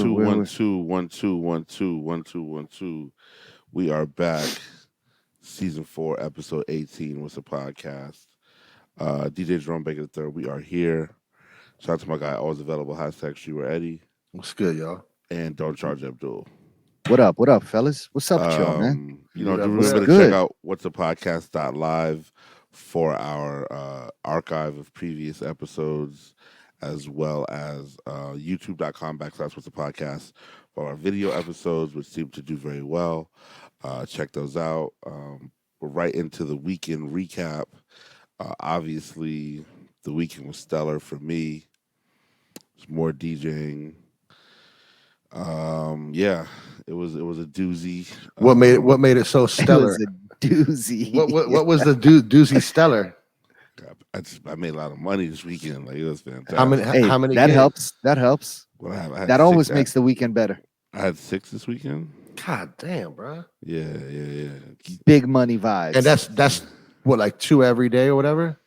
two, we're, one, we're two, one, two, one, two, one, two, one, two. We are back. Season 4, episode 18 was a podcast. DJ Jerome Baker III. We are here. Shout out to my guy, always available. Hashtag Streetwear Eddie What's good, y'all? and Don't Charge Abdul. What up? What up, fellas? What's up with y'all, man? Do What's remember to good? check out what's a podcast.live for our archive of previous episodes, as well as youtube.com/what's a podcast for our video episodes, which seem to do very well. Check those out. We're right into the weekend recap. Obviously, the weekend was stellar for me. It's more DJing. Yeah, it was a doozy. What made it so It stellar? was a doozy. What was the doozy stellar? I made a lot of money this weekend. Like, it was fantastic. How many? That gigs? helps. That helps. What I had That six- always makes the weekend better. I had 6 this weekend. God damn, bro. Yeah. Big money vibes. And that's what, like 2 every day or whatever,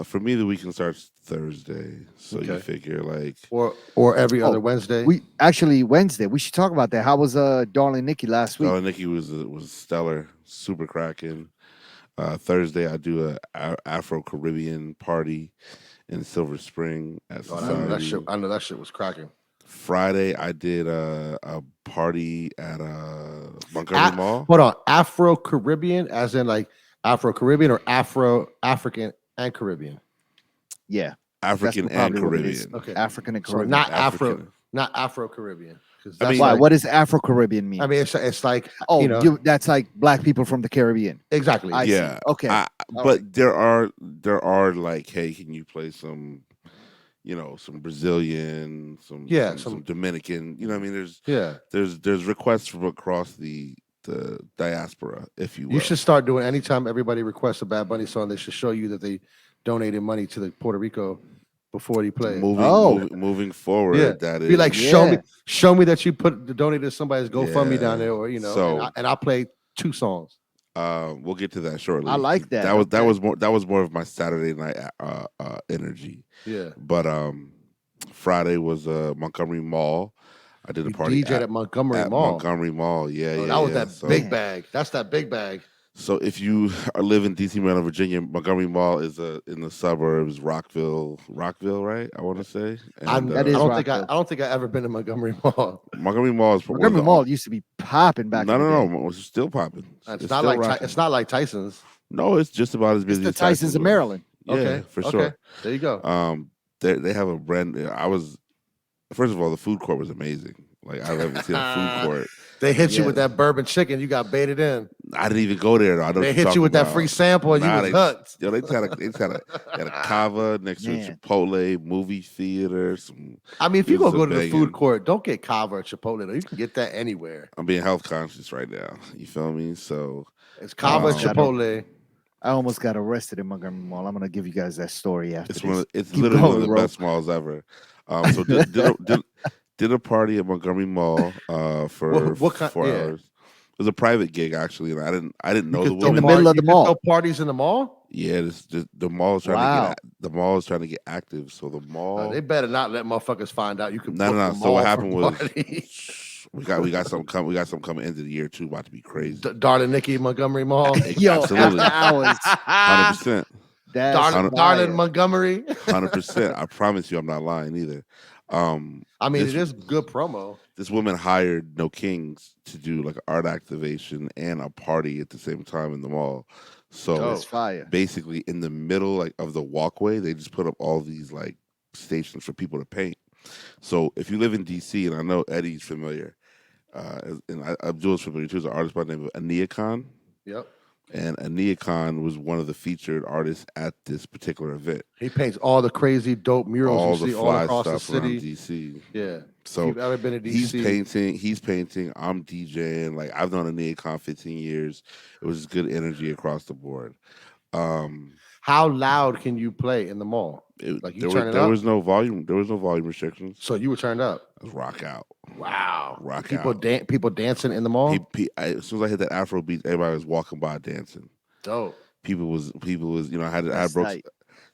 For me, the weekend starts Thursday, so you Okay. figure like or every other Wednesday. we actually Wednesday. We should talk about that. How was Darling Nikki last week? Nikki was stellar, super cracking. Thursday, I do a Afro Caribbean party in Silver Spring at Oh, Society. I know that shit was cracking. Friday, I did a party at Montgomery Mall. Hold on, Afro Caribbean, as in like Afro Caribbean or Afro African and Caribbean. Yeah, African that's and probably what it is. Caribbean. Okay, African and so Caribbean. not African. Afro Caribbean. I mean, Why? like, What does Afro Caribbean mean? I mean, it's like that's like black people from the Caribbean. exactly. I see. Yeah. Okay. But right. there are like, hey, can you play some, some Brazilian, some Dominican, you know what I mean? There's requests from across the diaspora, if you will. You should start doing anytime everybody requests a Bad Bunny song, they should show you that they donated money to the Puerto Rico before they play. Moving forward, Yeah. that is Be like, show me that you donated to somebody's GoFundMe down there, or So, and I'll play 2 songs. We'll get to that shortly. I like that. That was more of my Saturday night energy. Yeah. But Friday was Montgomery Mall. I did a party DJ'd at Montgomery Mall. Yeah, that was that big bag. That's that big bag. So if you live in DC, Maryland, Virginia, Montgomery Mall is in the suburbs, Rockville, right? I want to say. And, That is I Rockville. don't think I ever been to Montgomery Mall. Montgomery Mall is Montgomery Mall used to be popping back. No, it's still popping. It's not like Tyson's. No, it's just about as busy It's as the Tyson's of Maryland. Yeah, Okay, for sure. There you go. They have a brand. First of all, the food court was amazing. Like, I've never seen a food court. They hit you with that bourbon chicken. You got baited in. I didn't even go there though. I know They hit you with that free sample, and you was hooked. Yo, they just had a kava next to a Chipotle movie theater. I mean, if you go to the banging. food court, don't get kava or Chipotle. Though. You can get that anywhere. I'm being health conscious right now. You feel me? So it's kava, Chipotle. I almost got arrested in Montgomery Mall. I'm gonna give you guys that story after this. It's literally one of the best malls ever. So did a party at Montgomery Mall for 4 hours. It was a private gig actually, and I didn't know the woman. In the middle of the mall. Throw parties in the mall. Yeah, the mall is trying to get active. So the mall. They better not let motherfuckers find out you can. No. So what happened was we got something coming. We got something coming into the year too. About to be crazy. Darling Nikki, Montgomery Mall. Yo, absolutely, hours. 100%. Darling Montgomery. 100%. I promise you, I'm not lying either. I mean, it is good promo. This woman hired No Kings to do like art activation and a party at the same time in the mall. So That's fire. Basically, in the middle of the walkway, they just put up all these like stations for people to paint. So if you live in DC, and I know Eddie's familiar, and Abdul's familiar too, is an artist by the name of Ania Khan. Yep. And Ania Khan was one of the featured artists at this particular event. He paints all the crazy dope murals you see all across the city. DC. Yeah. So if you've ever been to DC, he's painting, I'm DJing. Like, I've known Ania Khan 15 years. It was just good energy across the board. How loud can you play in the mall? There was no volume restrictions. So you were turned up. It was rock out. Wow. People people dancing in the mall? As soon as I hit that Afro beat, everybody was walking by dancing. Dope. People was, I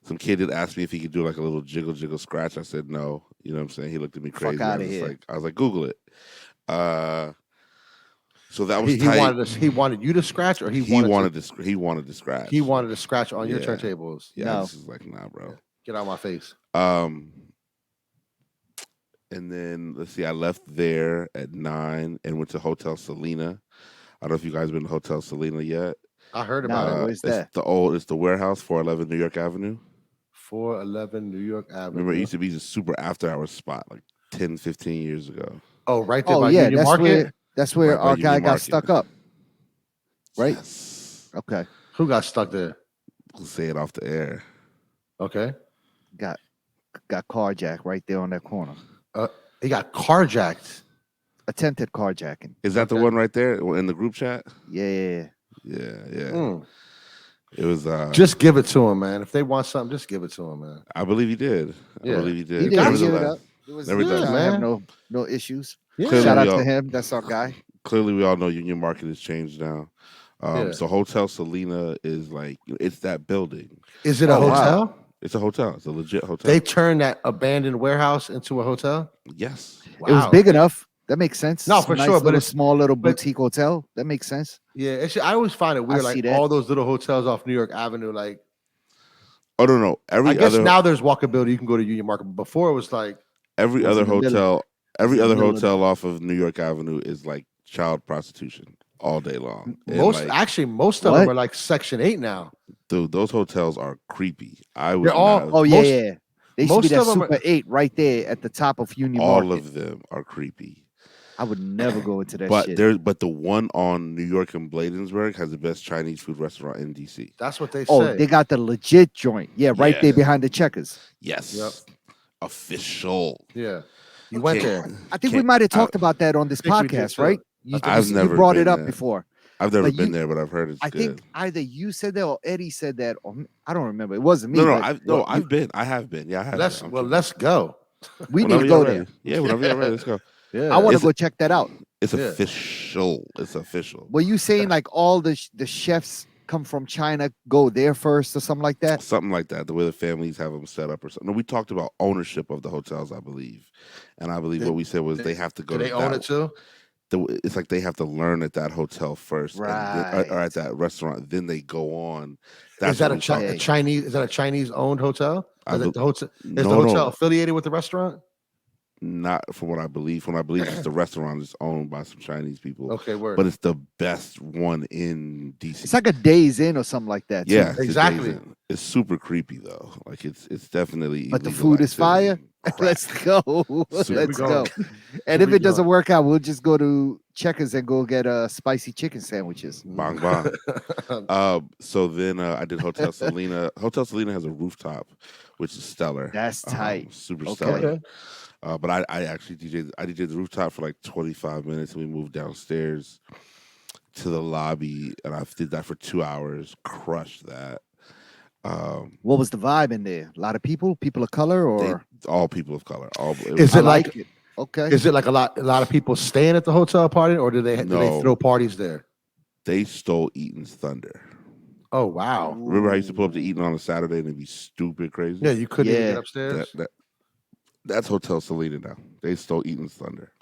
some kid did ask me if he could do like a little jiggle scratch. I said no. You know what I'm saying? He looked at me Fuck crazy. outta here. I was like, Google it. So that was He tight. wanted you to scratch, or he wanted to scratch. He wanted to scratch on your Yeah. turntables. Yeah, No. I just was like, nah, bro. Get out of my face. And then let's see, I left there at 9 and went to Hotel Selena. I don't know if you guys been to Hotel Selena yet. I heard No, about it. where's that? It's the warehouse, 411 New York Avenue. 411 New York Avenue. Remember, it used to be just super after hours spot like 10, 15 years ago. Oh, right there Oh by yeah, Union Market. that's where Right by our guy Union got Market. stuck up. Right? Yes. Okay. Who got stuck there? We'll say it off the air. Okay. Got carjacked right there on that corner. He got carjacked. Attempted carjacking. Is that the Okay. one right there in the group chat? Yeah. Yeah. It was Just give it to him, man. If they want something, just give it to him, man. I believe he did. Yeah. I believe he did. He did give it Nevertheless, up. It was Nevertheless. I have man. no issues. Yeah. Clearly Shout we out all- to him. That's our guy. Clearly, we all know Union Market has changed now. Yeah. So Hotel Selena is like, it's that building. Is it a Oh, wow. hotel? It's a hotel. It's a legit hotel. They turned that abandoned warehouse into a hotel? Yes. Wow. It was big enough. That makes sense. No, It's a for nice sure, but little it's- small little but- boutique hotel. That makes sense. Yeah, I always find it weird, I see like that. all those little hotels off New York Avenue. Like, Oh no. I guess now there's walkability. You can go to Union Market. But before it was like, every It was other in the middle. hotel, every in the other middle of the- hotel off of New York Avenue is like child prostitution all day long. And, most like, of them What? are like Section 8 now. dude, those hotels are creepy. I would They're all- not- Oh yeah, Most- yeah. They used to most be that of them are- Super 8 right there at the top of Union all Market. of them are creepy. I would never go into that But shit. but the one on New York and Bladensburg has the best Chinese food restaurant in DC. That's what they Oh, say. they got the legit joint. Yeah, right Yeah. there behind the Checkers. Yes. Yep. Official. Yeah. You went Okay. there. I think we Can't- might have talked about that on this think we did podcast, too. right? You, I've you never brought been it up there. before. I've never But been you- there, but I've heard it's I good. think either you said that or Eddie said that, or I don't remember. It wasn't me. no, but I've been. I have been. Yeah, I have. Let's been. let's go. we need Whenever to go you're there. ready. Yeah, whenever you're ready, let's go. Yeah. I want to It's- go check that out. It's Yeah. official. It's official. Were you saying like all the chefs come from China, go there first or something like that? Something like that. The way the families have them set up, or something. No, we talked about ownership of the hotels, I believe, and I believe what we said was they have to go. Do to they own that- it too? It's like they have to learn at that hotel first, and then- or Right. at that restaurant. Then they go on. Is that what we talked- Okay. Chinese? Is that a Chinese owned hotel? I Is bel- the hotel no, the hotel no, affiliated with the restaurant? not from what I believe. From what I believe, it's the restaurant is owned by some Chinese people, Okay, word. but it's the best one in DC. It's like a Days Inn or something like that. too. Yeah, it's a Exactly. Days Inn. It's super creepy though. Like it's definitely. But the illegal food is fire? activity. Crack. Let's go. Super Let's we go. going. And if we it doesn't going. work out, we'll just go to Checkers and go get spicy chicken sandwiches. Bang bang. So then I did Hotel Selena. Hotel Selena has a rooftop, which is stellar. That's tight. Super Okay. stellar. Okay. But I actually DJed the rooftop for like 25 minutes, and we moved downstairs to the lobby, and I did that for 2 hours. Crushed that. What was the vibe in there? A lot of people of color, or All people of color. All Is I it like- it. Okay. Is it like a lot of people staying at the hotel party, or do they No. throw parties there? they stole Eaton's thunder. Oh wow. Remember how I used to pull up to Eaton on a Saturday and it'd be stupid crazy? Yeah, you couldn't even Yeah. get upstairs. That's Hotel Selena now. They stole Eaton's thunder.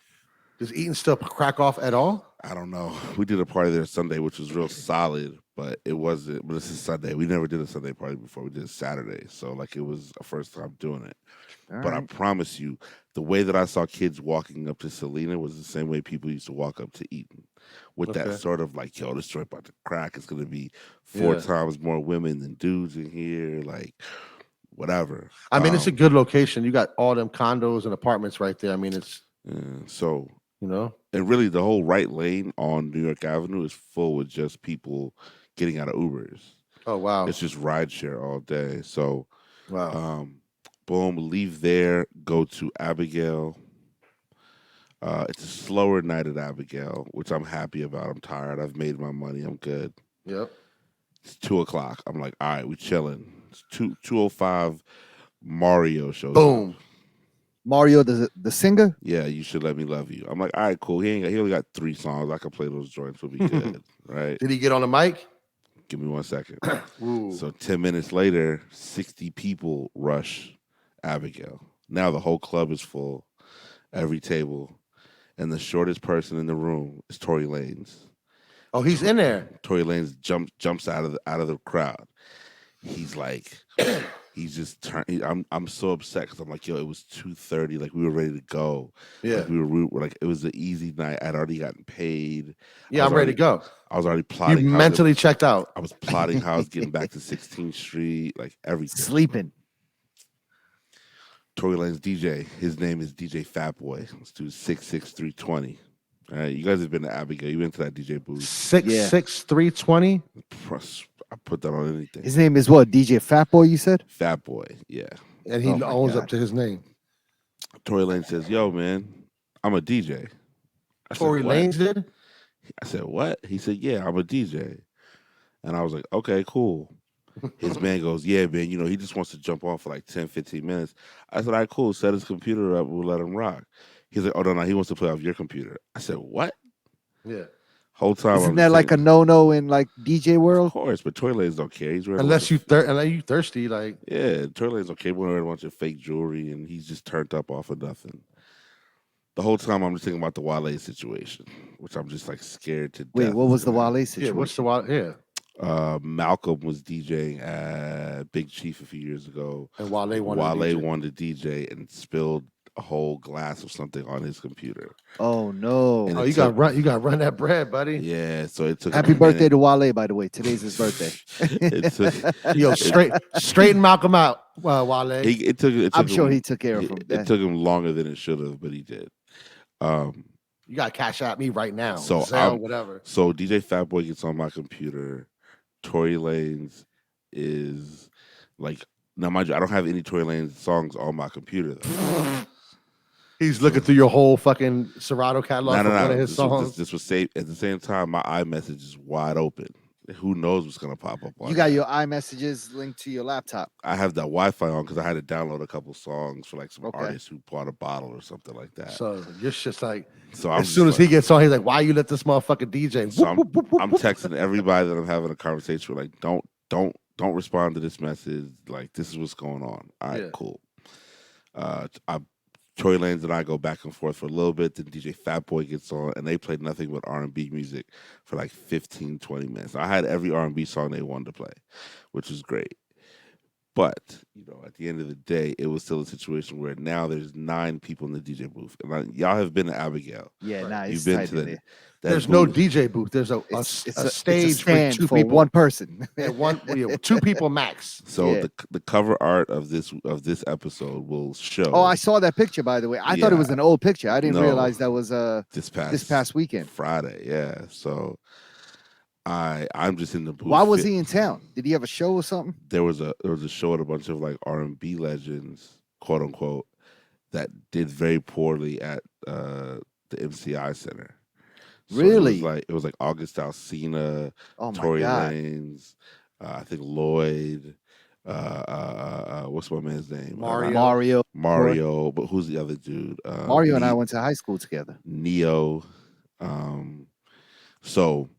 Does Eaton still crack off at all? I don't know. We did a party there Sunday, which was real solid, but it wasn't. But this is Sunday. We never did a Sunday party before. We did Saturday, so like it was a first time doing it. All But I right. promise you, the way that I saw kids walking up to Selena was the same way people used to walk up to Eaton, with Okay. that sort of like, yo, this joint about to crack. It's gonna be 4 Yeah. times more women than dudes in here, like whatever. I mean, it's a Um, good location. You got all them condos and apartments right there. I mean, it's so. you know. And really, the whole right lane on New York Avenue is full with just people getting out of Ubers. Oh wow. It's just rideshare all day. So, Wow. boom, leave there, go to Abigail. It's a slower night at Abigail, which I'm happy about. I'm tired. I've made my money. I'm good. Yep. It's 2:00. I'm like, all right, we chilling. It's 2:05. Mario shows up. Boom. Mario, the singer. Yeah, you should let me love you. I'm like, all right, cool. He only got 3 songs. I can play those joints. We'll be good, right? Did he get on the mic? Give me 1 second. Ooh. So 10 minutes later, 60 people rush Abigail. Now the whole club is full, every table, and the shortest person in the room is Tory Lanez. Oh, he's in there. Tory Lanez jumps out of the crowd. He's like, he's just turned. I'm so upset because I'm like, yo, it was 2:30. Like we were ready to go. Yeah. Like we were like it was an easy night. I'd already gotten paid. Yeah, I'm ready to go. I was already You plotting. mentally checked out. I was plotting how I was getting back to 16th Street, like everything. Sleeping. Tory Lanez DJ. His name is DJ Fatboy. Let's do 66320. All right, you guys have been to Abigail. You went to that DJ booth. 66320. I put that on anything. His name is what? DJ Fatboy, you said? Fatboy, yeah. And he owns up to his name. Tory Lanez says, "Yo, man, I'm a DJ." Tory Lanez did? I said, "What?" He said, "Yeah, I'm a DJ." And I was like, "Okay, cool." His man goes, "Yeah, man, you know, he just wants to jump on for like 10, 15 minutes." I said, "All right, cool. Set his computer up. We'll let him rock." He's like, "Oh, no, he wants to play off your computer." I said, "What?" Yeah. Whole time Isn't that like a no-no in like DJ world? Of course, but Tory Lanez don't care. He's wearing unless you thirsty, like yeah, Tory Lanez don't care. He's wearing a bunch of fake jewelry, and he's just turned up off of nothing. The whole time I'm just thinking about the Wale situation, which I'm just like scared to death. Wait, what was the Wale situation? yeah. What's the Wale? Yeah. Malcolm was DJing at Big Chief a few years ago. And Wale wanted to DJ and spilled a whole glass of something on his computer. Oh no! And Oh, you got to run that bread, buddy. Yeah, so it took. Happy birthday to Wale, by the way. Today's his birthday. It took, Yo, straighten Malcolm out, Wale. I'm sure he took care of him. It took him longer than it should have, but he did. You got to cash out me right now. So Zelle, whatever. So DJ Fatboy gets on my computer. Tory Lanez is like, now mind you, I don't have any Tory Lanez songs on my computer though. He's looking through your whole fucking Serato catalog for one of his songs. This was saved at the same time. My iMessage is wide open. Who knows what's gonna pop up on You got your iMessages linked to your laptop. I have that Wi-Fi on because I had to download a couple songs for like some artists who bought a bottle or something like that. So you're just like, so as soon as he gets on, he's like, "Why you let this motherfucker DJ?" So I'm texting everybody that I'm having a conversation with, like, don't respond to this message. Like, this is what's going on. All right, cool. Tory Lanez and I go back and forth for a little bit. Then DJ Fatboy gets on, and they played nothing but R&B music for like 15, 20 minutes. I had every R&B song they wanted to play, which was great. But, you know, at the end of the day, it was still a situation where now there's 9 people in the DJ booth. And y'all have been to Abigail. Yeah, nah, you've been to that. There's no DJ booth. There's a stage for 2 people. For one person. Yeah, 2 people max. So the cover art of this episode will show. Oh, I saw that picture, by the way. I thought it was an old picture. I didn't realize that was this past weekend. Friday, yeah. So I'm just in the booth. Why was he in town? Did he have a show or something? There was a show at a bunch of like R&B legends, quote unquote, that did very poorly at the MCI Center. So really? It was like August Alsina, oh Tory Lanez, I think Lloyd, what's my man's name? Mario. But who's the other dude? Mario and I went to high school together. Neo. So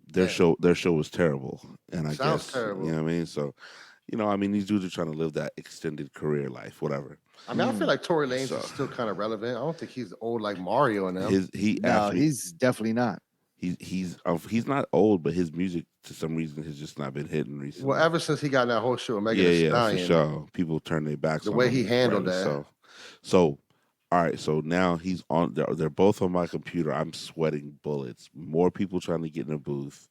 their show was terrible, and I guess terrible. You know what I mean. So, you know, I mean, these dudes are trying to live that extended career life, whatever. I mean, I feel like Tory Lanez is still kind of relevant. I don't think he's old like Mario and them. He's definitely not. He's not old, but his music to some reason has just not been hitting recently. Well, ever since he got in that whole show, Megan Thee Stallion, for sure. People turn their backs the on way him, he handled that. So, all right. So now he's on. They're both on my computer. I'm sweating bullets. More people trying to get in a booth.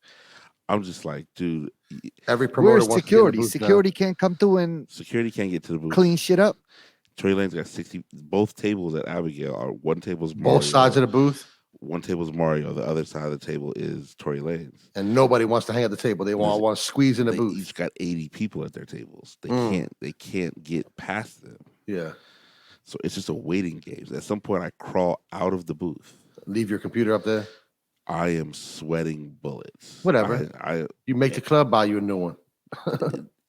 I'm just like, dude. Every promoter where's security? Security can't come through and security can't get to the booth. Clean shit up. Tory Lanez got 60. Both tables at Abigail are one table's Mario. Both sides of the booth. One table's Mario. The other side of the table is Tory Lanez. And nobody wants to hang at the table. They want to squeeze in the booth. Each got 80 people at their tables. They can't get past them. Yeah. So it's just a waiting game. At some point, I crawl out of the booth. Leave your computer up there. I am sweating bullets. Whatever. You make the club buy you a new one.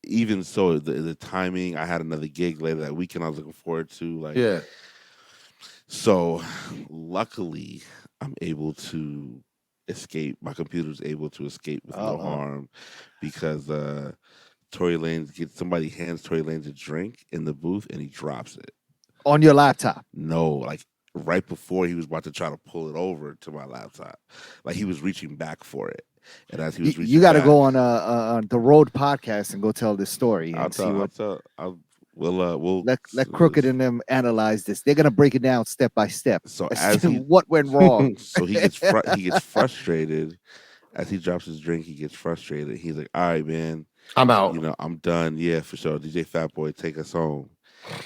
Even so, the timing. I had another gig later that weekend. I was looking forward to. Yeah. So, luckily, I'm able to escape. My computer was able to escape with no Uh-oh. harm because Tory Lanez somebody hands Tory Lanez a drink in the booth and he drops it. On your laptop. No, like right before he was about to try to pull it over to my laptop, like he was reaching back for it, and as he You, was you reaching got to back, go on the Road podcast and go tell this story I'll and see tell, I'll what. tell, we'll. Let Crooked and them analyze this. They're gonna break it down step by step So as as to he, what went wrong. so he gets frustrated as he drops his drink. He gets frustrated. He's like, "All right, man, I'm out. I'm done. Yeah, for sure. DJ Fat Boy, take us home."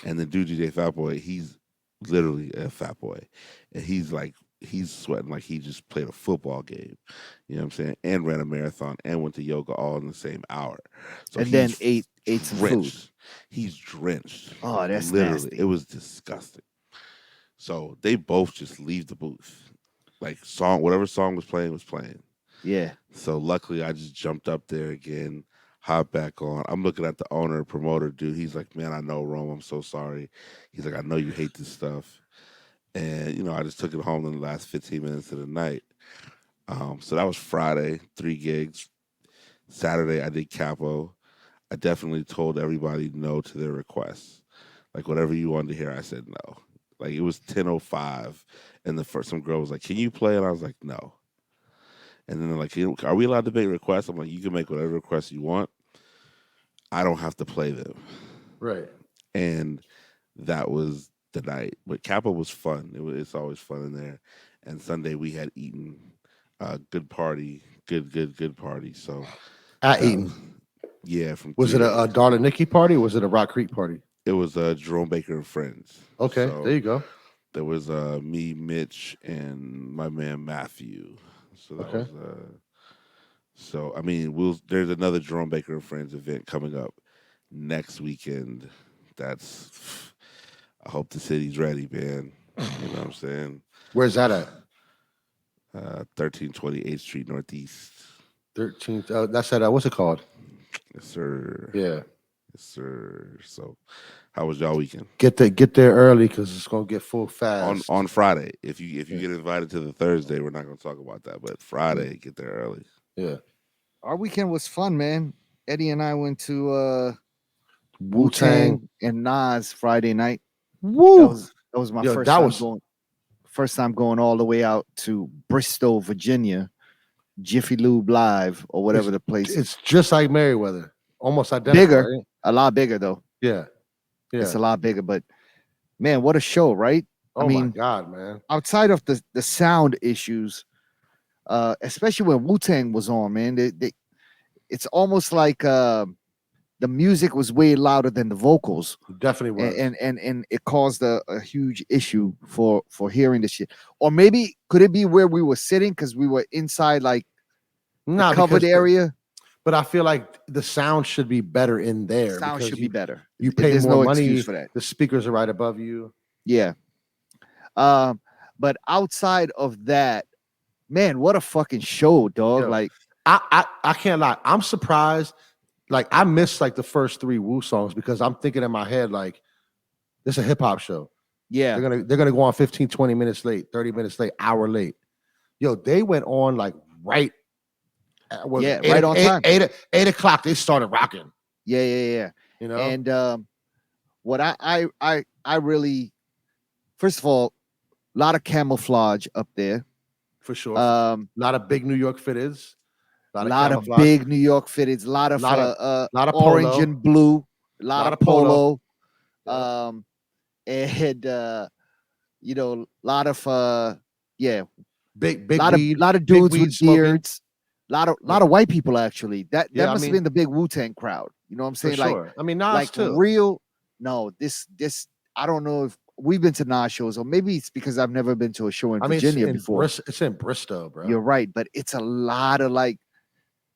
And the dude DJ Fat Boy, he's literally a fat boy, and he's sweating like he just played a football game. You know what I'm saying? And ran a marathon and went to yoga all in the same hour. So And then he's ate some food. drenched. He's drenched. Oh, that's Literally, nasty. it was disgusting. So they both just leave the booth. Like whatever song was playing was playing. Yeah. So luckily, I just jumped up there again, hopped back on. I'm looking at the owner, promoter dude. He's like, "Man, I know, Rome. I'm so sorry." He's like, "I know you hate this stuff," and I just took it home in the last 15 minutes of the night. So that was Friday, 3 gigs. Saturday, I did Capo. I definitely told everybody no to their requests. Like whatever you wanted to hear, I said no. Like it was 10:05, and some girl was like, "Can you play?" And I was like, "No." And then they're like, "Are we allowed to make requests?" I'm like, "You can make whatever requests you want. I don't have to play them." Right. And that was the night. But Kappa was fun. It's always fun in there. And Sunday we had eaten. Good party. Good party. So At that was, Eaton. yeah, from Was it 3 a Darla Nikki party or was it a Rock Creek party? It was Jerome Baker and friends. Okay, So there you go. there was me, Mitch, and my man Matthew. So that Okay. was so I mean there's another Jerome Baker and Friends event coming up next weekend. That's I hope the city's ready, man. You know what I'm saying? Where's that at? 1328th Street Northeast. 13th. That's at what's it called? Yes, sir. Yeah. Yes, sir. So how was y'all weekend? Get there early because it's gonna get full fast. On Friday. If you Yeah. get invited to the Thursday, we're not gonna talk about that. But Friday, get there early. Yeah. Our weekend was fun, man. Eddie and I went to Wu Wu Tang. Tang and Nas Friday night. Woo. That was my Yo, first that time was- going all the way out to Bristol, Virginia, Jiffy Lube Live or whatever the place is. It's just like Merriweather, almost identical. Bigger, right? a lot bigger though. Yeah. Yeah. It's a lot bigger, but man, what a show, right? Oh I mean, my God, man. outside of the sound issues, especially when Wu Tang was on, man, it's almost like the music was way louder than the vocals, It definitely was. and it caused a huge issue for hearing the shit. Or maybe could it be where we were sitting because we were inside like Nah, the covered because area? but I feel like the sound should be better in there. Sound because should be better. You pay There's more no money. excuse for that. The speakers are right above you. Yeah. But outside of that, man, what a fucking show, dog! Yo, like I can't lie. I'm surprised. Like I missed like the first 3 Wu songs because I'm thinking in my head like this is a hip hop show. yeah, They're gonna go on 15, 20 minutes late, 30 minutes late, hour late. Yo, they went on like right. right on time. 8 o'clock. They started rocking. Yeah. You know, And what I really, first of all, a lot of camouflage up there. for sure. A A lot of big New York fitteds. lot of camouflage. big New York fitteds, a lot of lot of orange polo. and blue, a lot of polo. Yeah. And you know, a lot of yeah, Big lot weed, of dudes weed with smoking. beards, lot of white people actually. That Yeah, I must have mean- been the big Wu Tang crowd. You know what I'm For saying? Like sure. I mean, Nas like too. real. No, this I don't know if we've been to Nas shows, or maybe it's because I've never been to a show in I mean, Virginia it's before. It's in Bristol, bro. You're right, but it's a lot of like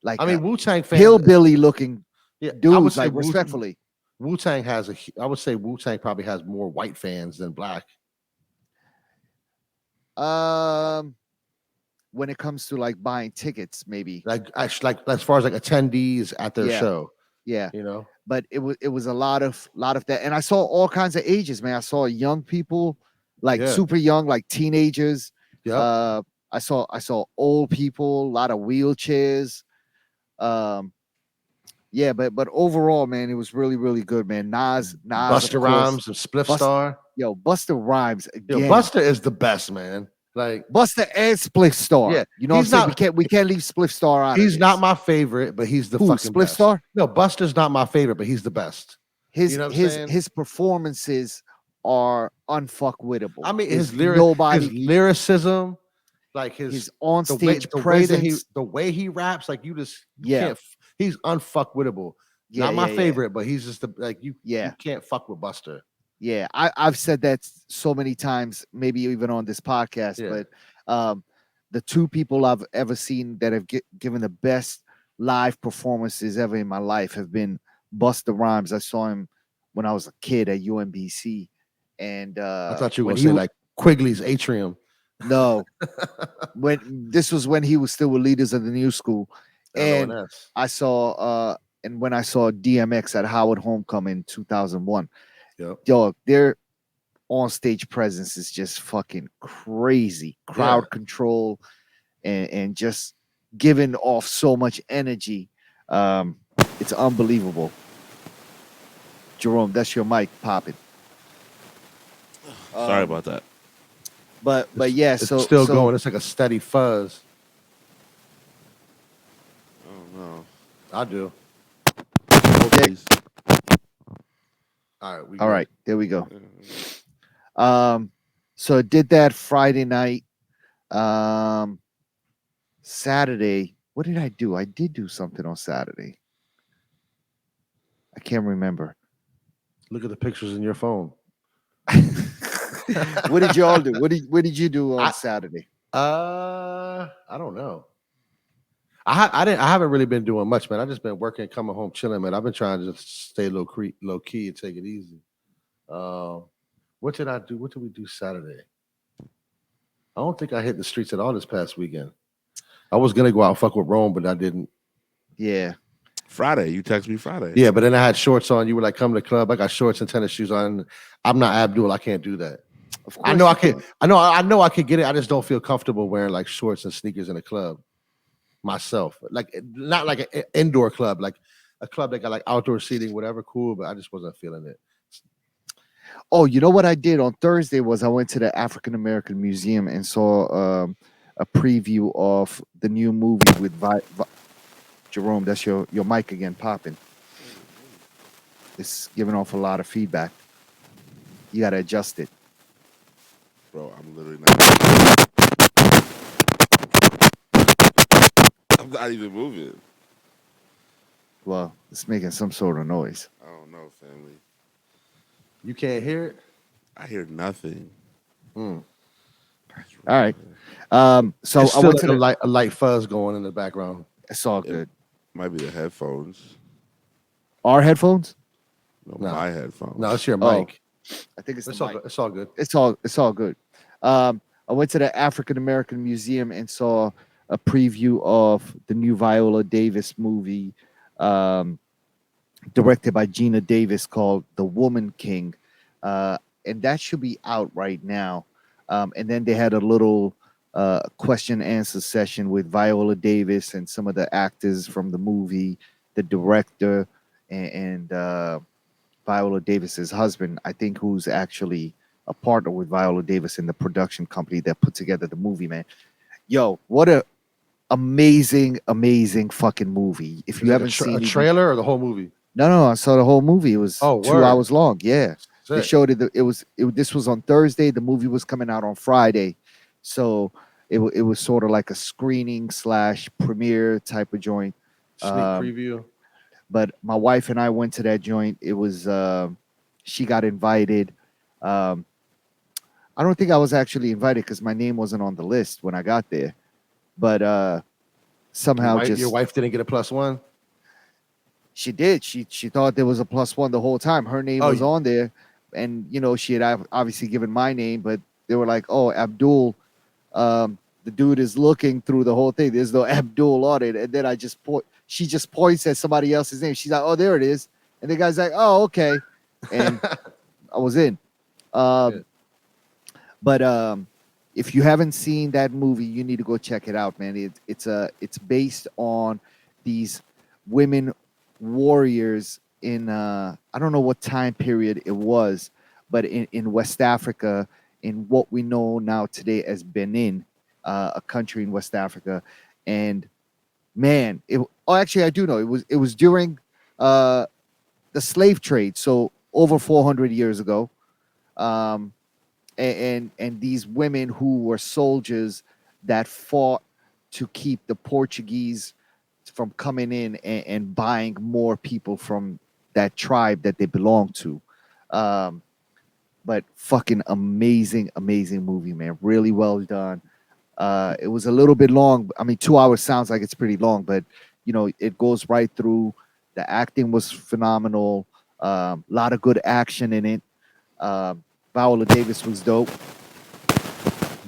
I mean, Wu Tang fans. hillbilly looking Yeah, I would dudes, say like respectfully. Wu Tang has I would say Wu Tang probably has more white fans than black. When it comes to like buying tickets, maybe. Like actually, like as far as like attendees at their Yeah. show, Yeah. you know. But it was a lot of that. And I saw all kinds of ages, man. I saw young people, like Yeah. super young, like teenagers. Yeah. I saw old people, a lot of wheelchairs. Um, yeah, but overall, man, it was really really good, man. Nas, of Buster course. Rhymes and Spliff Bust, Star. Buster Rhymes Yo, again. Buster is the best, man. Like, Buster and Spliff Star. yeah, You know what I'm he's saying? not We can't leave Spliff Star out of he's not this. my favorite, but he's the Who? fucking Spliff best. Star? No, Buster's not my favorite, but he's the best. You His know what I'm his saying? his performances are unfuckwittable. I mean, There's his nobody. lyricism, like His on the way stage the way that presence. the way he raps, like you Yeah, can't. He's unfuckwittable. yeah, Not my yeah, yeah, favorite, but he's just you yeah, can't fuck with Buster. yeah. I've said that so many times, maybe even on this podcast. Yeah. But the two people I've ever seen that have given the best live performances ever in my life have been Busta Rhymes. I saw him when I was a kid at UMBC, and I thought you were when gonna he say w- like Quigley's Atrium. no, when this was when he was still with Leaders of the New School, and LONS. I saw and when I saw DMX at Howard Homecoming 2001, Yep. yo, their on stage presence is just fucking crazy. Crowd control and just giving off so much energy. It's unbelievable. Jerome, that's your mic popping. Sorry about that. But yeah, It's so still going. It's like a steady fuzz. Oh no. I do. Okay. Please. All right. All right, there we go. So I did that Friday night. Saturday, what did I do? I did do something on Saturday. I can't remember. Look at the pictures in your phone. What did you all do? What did you do on Saturday? I don't know. I haven't really been doing much, man. I just been working, coming home, chilling, man. I've been trying to just stay low key and take it easy. What did I do? What did we do Saturday? I don't think I hit the streets at all this past weekend. I was gonna go out and fuck with Rome, but I didn't. Yeah. Friday, you text me Friday. Yeah, but then I had shorts on. You were like, come to the club. I got shorts and tennis shoes on. I'm not Abdul. I can't do that. Of course I know I you can. can. I know I could get it. I just don't feel comfortable wearing like shorts and sneakers in a club myself. Like not like an indoor club, like a club that got like outdoor seating, whatever, cool. But I just wasn't feeling it. Oh, you know what I did on Thursday was I went to the African American Museum and saw a preview of the new movie with Jerome. That's your mic again popping. It's giving off a lot of feedback. You gotta adjust it. Bro, I'm literally not. I'm not even moving. Well, it's making some sort of noise. I don't know, family. You can't hear it. I hear nothing. Mm. All right. So It's I still went to like a light fuzz going in the background. It's all good. Might be the headphones. Our headphones? No, No. my headphones. No, it's your Oh, mic. I think it's It's the all mic. good. It's all good. It's all good. I went to the African American Museum and saw a preview of the new Viola Davis movie, directed by Gina Davis, called The Woman King, and that should be out right now. And then they had a little question answer session with Viola Davis and some of the actors from the movie, the director, and Viola Davis's husband, I think, who's actually a partner with Viola Davis in the production company that put together the movie, man. Yo, what a amazing fucking movie. If you haven't seen a it, trailer or the whole movie. no, I saw the whole movie. It was 2 word. hours long. Yeah. They Sick. showed it. This was on Thursday. The movie was coming out on Friday. So it was sort of like a screening / premiere type of joint. Sneak preview. But my wife and I went to that joint. It was she got invited. I don't think I was actually invited because my name wasn't on the list when I got there. But somehow Your wife didn't get a +1. She did. She thought there was a +1 the whole time. Her name was on there, and she had obviously given my name, but they were like, "Oh, Abdul, the dude is looking through the whole thing. There's no Abdul on it." And then she just points at somebody else's name. She's like, "Oh, there it is," and the guy's like, "Oh, okay," and I was in. But if you haven't seen that movie, you need to go check it out, man. It's based on these women warriors in I don't know what time period it was, but in West Africa, in what we know now today as Benin, a country in West Africa. And man, actually I do know it was during uh the slave trade, so over 400 years ago. Um, and these women who were soldiers that fought to keep the Portuguese from coming in and buying more people from that tribe that they belonged to. Um, but fucking amazing, amazing movie, man. Really well done. It was a little bit long. I mean, 2 hours sounds like it's pretty long, but it goes right through. The acting was phenomenal. A lot of good action in it. Um, Viola Davis was dope.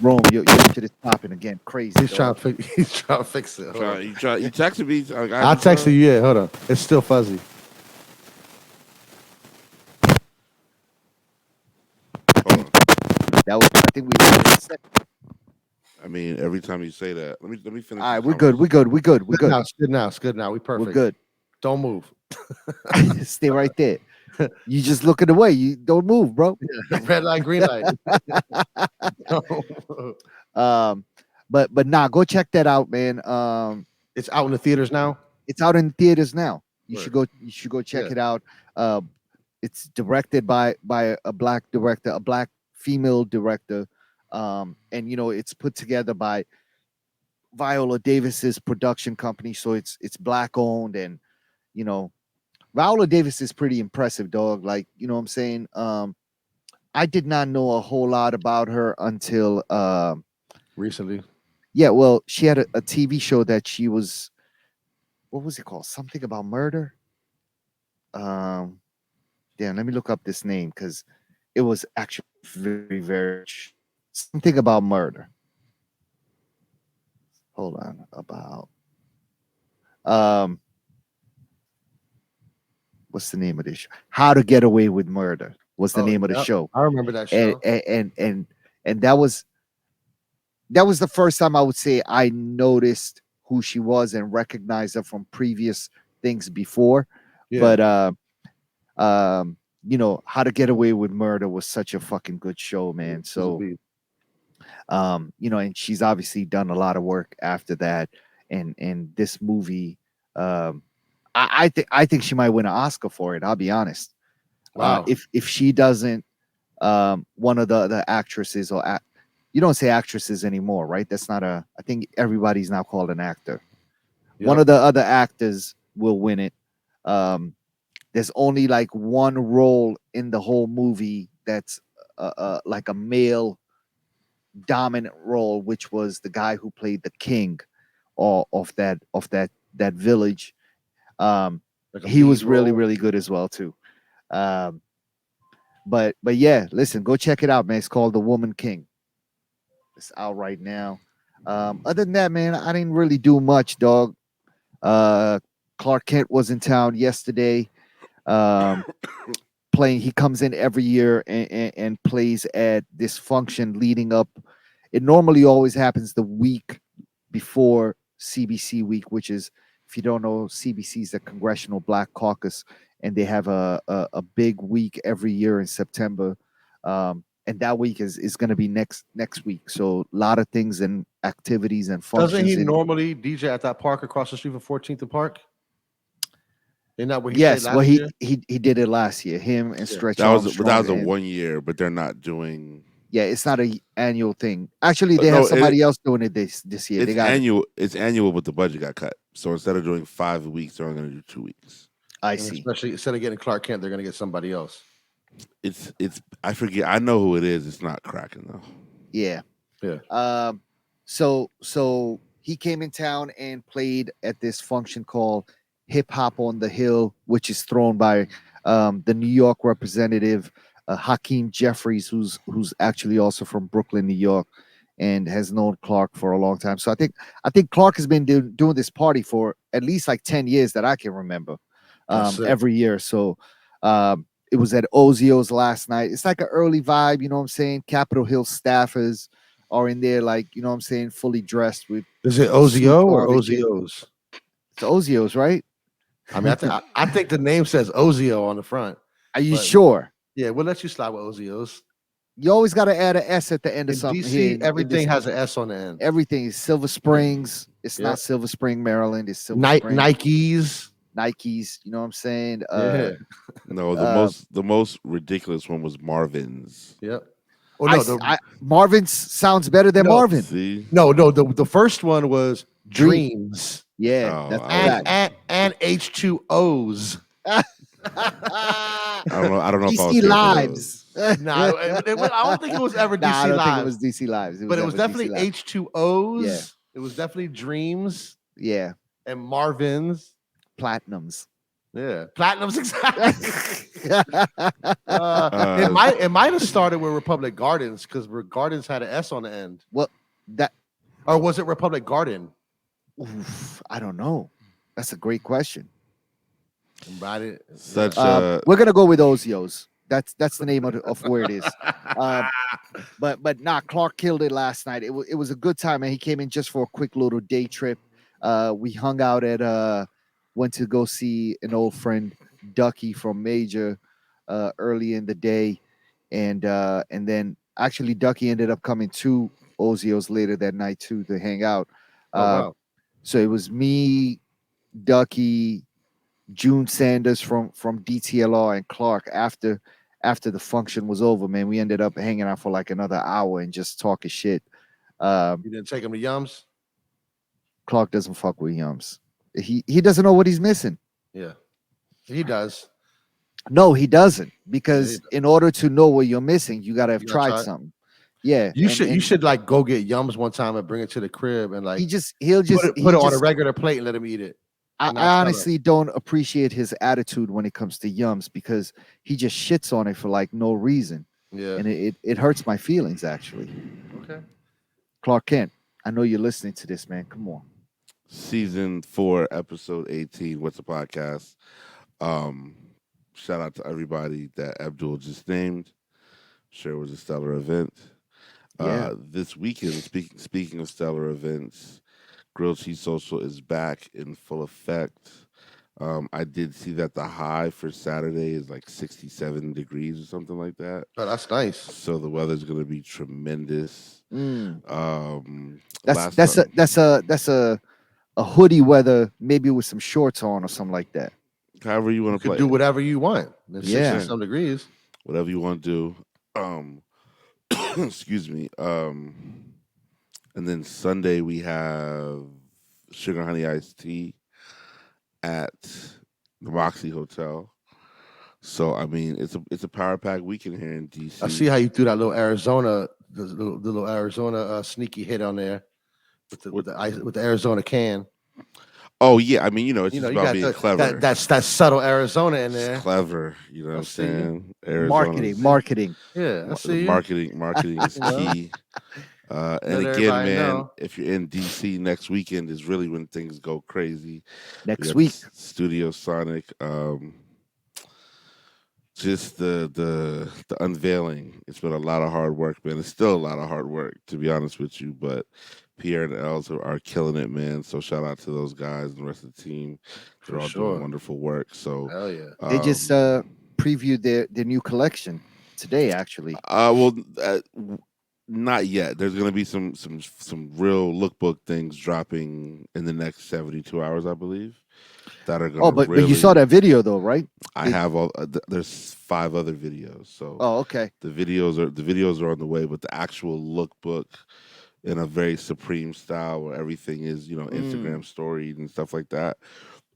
Rome, you're into this popping again. Crazy, He's trying dog. to fix. He's trying to fix it. Hold on. You texted me. I I'll just text you. Yeah, hold on. It's still fuzzy. hold on. That was, I think we did it in a second. I mean, every time you say that, let me All finish right, this we're good. We're conversation. good. We're good. We're Good good. now. It's good now. It's good now. We We're perfect. good. Don't move. Stay right there. You just looking away. You don't move, bro. Red light, green light. Um, but nah, go check that out, man. It's out in the theaters now. It's out in theaters now. You should Word. go. You should go check Yeah. it out. Uh, it's directed by a black director, a black female director, and it's put together by Viola Davis's production company, so it's black owned, and you know Viola Davis is pretty impressive, dog. Like, you know what I'm saying? I did not know a whole lot about her until Recently. yeah, well, she had a TV show that she was, what was it called? Something about murder. Um, Damn, let me look up this name because it was actually very, very something about murder. Hold on, about um, what's the name of this show? How to Get Away with Murder was the Oh, name of the yeah. show, I remember that and show. and that was the first time I would say I noticed who she was and recognized her from previous things before. Yeah. But How to Get Away with Murder was such a fucking good show, man. She's a So beast. and she's obviously done a lot of work after that. And this movie, I think she might win an Oscar for it. I'll be honest. Wow. If she doesn't, one of the actresses you don't say actresses anymore, right? That's not a. I think everybody's now called an actor. One Yep. of the other actors will win it. Um, there's only like one role in the whole movie that's like a male dominant role, which was the guy who played the king of that village. Um, Like a he lead was really role. really good as well too. Um, but yeah, listen, go check it out, man. It's called The Woman King. It's out right now. Other than that, man, I didn't really do much, dog. Uh, Clark Kent was in town yesterday. Um, Playing, he comes in every year and plays at this function leading up. It normally always happens the week before CBC week, which is, if you don't know, CBC is the Congressional Black Caucus, and they have a big week every year in September. And that week is going to be next week. So a lot of things and activities and Doesn't he functions in. normally DJ at that park across the street from 14th and Park? Isn't that where he played Yes, well, last year? he did it last year. Him and Yeah. Stretch But that Armstrong, was a and 1 year, but they're not doing. yeah, it's not a annual thing. Actually, they have No, somebody else doing it this year. They it's got. annual. It's annual, but the budget got cut. So instead of doing 5 weeks, they're only going to do 2 weeks. I And see. especially instead of getting Clark Kent, they're gonna get somebody else. It's. I forget. I know who it is. It's not cracking though. Yeah. Yeah. So he came in town and played at this function called Hip Hop on the Hill, which is thrown by the New York representative Hakeem Jeffries, who's actually also from Brooklyn, New York, and has known Clark for a long time. So I think Clark has been doing this party for at least like 10 years that I can remember, That's sick. every year. So. It was at Ozio's last night. It's like an early vibe, you know what I'm saying? Capitol Hill staffers, are in there, like, you know what I'm saying, fully dressed with Is it suits Ozio or on and shit. Ozios? It's Ozios, right? I mean, I think the name says Ozio on the front, Are you but sure? yeah, we'll let you slide with Ozios. You always got to add an S at the end of In something here DC, in this. everything has an S on the end. Everything is Silver Springs. It's Yeah. not Silver Spring, Maryland. It's Silver Spring. Nikes. Nikes. You know what I'm saying? Yeah. No, Uh, the most ridiculous one was Marvin's. Yep. Oh no, Marvin's sounds better than No. Marvin. See? no. The first one was Dream. Dreams Yeah, Oh, that's I a wasn't. fact. and H2Os. I don't know. I don't know if I was DC here for those. Lives. Nah, I don't think it was ever Nah, I DC don't think it Live, was DC Lives. but it was never DC definitely Lives. H2Os. Yeah. It was definitely Dreams Yeah, and Marvin's. Platinums. Yeah, Platinums exactly. Uh, It might have started with Republic Gardens because Gardens had an S on the end, Well, that or was it Republic Garden? I don't know. That's a great question. Right. Such We're gonna go with Ozios. That's the name of where it is. But nah, Clark killed it last night. It was a good time, and he came in just for a quick little day trip. We hung out at went to go see an old friend, Ducky from Major, early in the day, and then actually Ducky ended up coming to Ozios later that night too to hang out. Oh wow. So it was me, Ducky, June Sanders from DTLR, and Clark after the function was over. Man, we ended up hanging out for like another hour and just talking shit. You didn't take him to Yums? Clark doesn't fuck with Yums. He doesn't know what he's missing. Yeah, he does. No, he doesn't. Because Yeah, in order to know what you're missing, you gotta have You gotta tried try it. something. Yeah, You and you should like go get Yums one time and bring it to the crib and like he'll just put it on a regular plate and let him eat it. I, and not I tell us. honestly don't appreciate his attitude when it comes to Yums because he just shits on it for like no reason. Yeah. And it hurts my feelings actually. Okay. Clark Kent, I know you're listening to this, man. Come on. season 4, episode 18. What's a podcast? Um, Shout out to everybody that Abdul just named. Sure, it was a stellar event. Yeah. This weekend, speaking of stellar events, Grilled Cheese Social is back in full effect. I did see that the high for Saturday is like 67 degrees or something like that. Oh, that's nice. So the weather's going to be tremendous. That's last time- that's a hoodie weather, maybe with some shorts on or something like that. however you You want to could play do it. whatever you want. It's Yeah. 60 some degrees. Whatever you want to do. Excuse me. And then Sunday we have Sugar Honey Iced Tea at the Moxie Hotel. So I mean, it's a power pack weekend here in DC. I see how you threw that little Arizona, the little Arizona sneaky hit on there with the Arizona can. Oh yeah, I mean, it's You just know, you about got being clever. that subtle Arizona in It's there. clever. You know what I'm see you. saying? Arizona's- Marketing. Yeah, I the see you. marketing is You know? key. And Let again, everybody man, know. if you're in DC next weekend is really when things go crazy. We Next got week. Studio Sonic. Just the unveiling. It's been a lot of hard work, man. It's still a lot of hard work, to be honest with you. But Pierre and Els are killing it, man. So shout out to those guys and the rest of the team. They're For all sure. doing wonderful work. So Hell yeah. They just previewed their new collection today, actually. Not yet. There's gonna be some real lookbook things dropping in the next 72 hours, I believe. That are gonna. Oh, but you saw that video though, right? I have all. There's 5 other videos. So Oh, okay. the videos are on the way, but the actual lookbook in a very Supreme style where everything is Instagram stories and stuff like that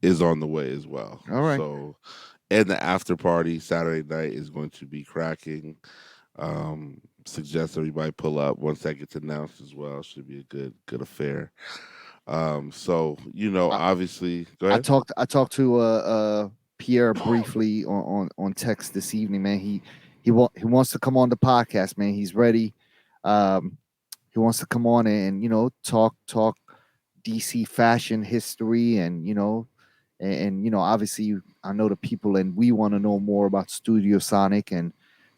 is on the way as well. All right. So, and the after party Saturday night is going to be cracking. Suggest everybody pull up once that gets announced as well. Should be a good affair. So obviously, go ahead. I talked to Pierre briefly on text this evening, man. He wants to come on the podcast, man. He's ready. He wants to come on and talk DC fashion history and obviously I know the people and we want to know more about Studio Sonic, and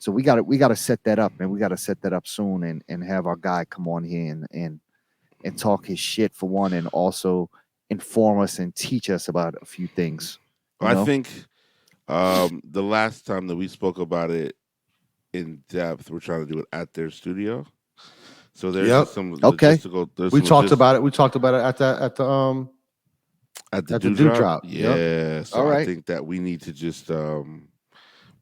So we gotta set that up, man. We gotta set that up soon and have our guy come on here and talk his shit for one, and also inform us and teach us about a few things. You I know, think the last time that we spoke about it in depth, we're trying to do it at their studio. So there's Yep. just some Okay. logistical. There's We some talked logis about it. We talked about it at the at the dewdrop. dewdrop. Yep. Yeah. So All I right. think that we need to just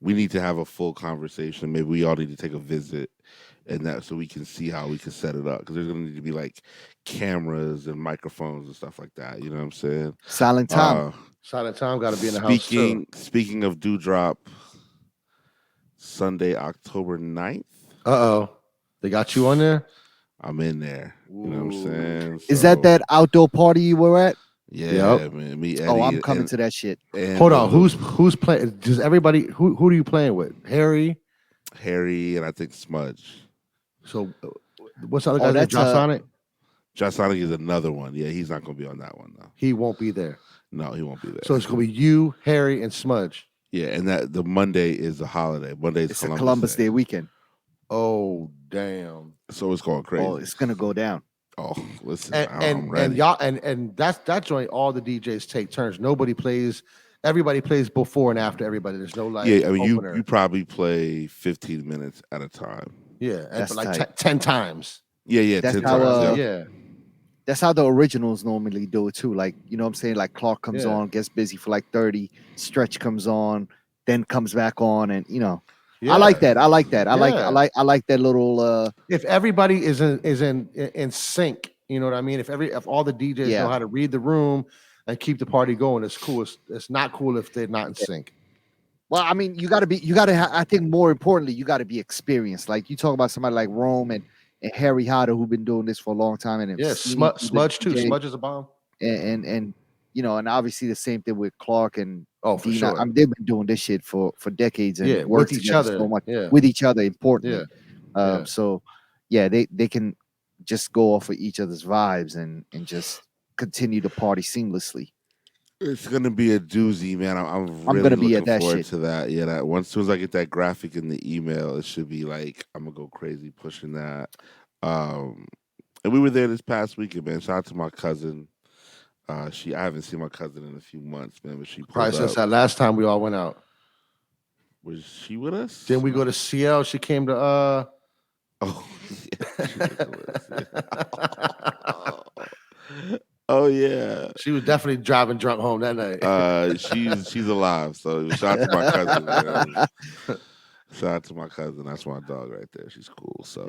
we need to have a full conversation. Maybe we all need to take a visit, and that so we can see how we can set it up. Because there's gonna need to be like cameras and microphones and stuff like that. You know what I'm saying? Silent Tom. Uh, Silent Tom got to be in the house too. speaking of dewdrop, Sunday, October 9th, Uh-oh. They got you on there? I'm in there. You know what I'm Ooh. saying? Is that So, that outdoor party you were at? Yeah, Yep. man. Me, Eddie, Oh, I'm coming to that shit. and Hold on. Who's playing? Does everybody who are you playing with? Harry? Harry and I think Smudge. So what's the other Oh, guy's name? that's Josh Sonic? Josh Sonic is another one. Yeah, he's not going to be on that one though. He won't be there. No, he won't be there. So it's gonna be you, Harry, and Smudge. Yeah, and that the Monday is a holiday. Monday is It's a Columbus Day weekend. Oh damn. So it's going crazy. Oh, it's gonna go down. Oh, listen, I'm And ready. y'all and that joint, all the DJs take turns. Nobody plays, everybody plays before and after everybody. There's no like Yeah, I mean, opener. you probably play 15 minutes at a time. Yeah, and That's like tight. 10 times. Yeah, That's 10 how, times. Yeah. That's how the originals normally do it too. Like, you know what I'm saying? Like Clark comes Yeah. on, gets busy for like 30, Stretch comes on, then comes back on, and I like that. I like that. I like that little If everybody is in sync, you know what I mean? If all the DJs Yeah. know how to read the room and keep the party going, it's cool. It's not cool if they're not in sync. well, I mean, you gotta I think more importantly, you gotta be experienced. Like you talk about somebody like Rome and Harry Hodder who've been doing this for a long time, and Yeah, Smudge too. Smudge is a bomb. and and obviously the same thing with Clark and Oh, for Dean. sure. I mean, they've been doing this shit for decades and Yeah, worked with each together other. so much Yeah. with each other. Importantly, Yeah. so yeah, they can just go off of each other's vibes and just continue to party seamlessly. It's gonna be a doozy, man. I'm I'm really gonna be looking at that forward shit. to that. Yeah, that once soon as I get that graphic in the email, it should be like I'm gonna go crazy pushing that. And we were there this past weekend, man. Shout out to my cousin. I haven't seen my cousin in a few months, man, but she Probably pulled since up. that last time we all went out. Was she with us? Then we go to CL. She came to Oh, yeah. She was with us, yeah. Oh yeah. she was definitely driving drunk home that night. She's alive. So shout out to my cousin. Man. Shout out to my cousin. That's my dog right there. She's cool. So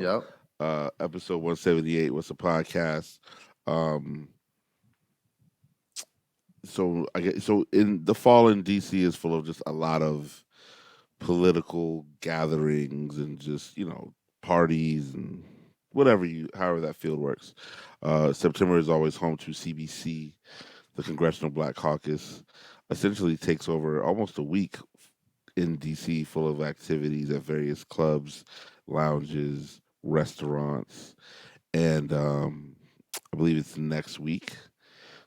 Yep. episode 178 was a podcast. So in the fall in DC is full of just a lot of political gatherings and just parties and however that field works. September is always home to CBC, the Congressional Black Caucus. Essentially takes over almost a week in DC, full of activities at various clubs, lounges, restaurants, and I believe it's next week.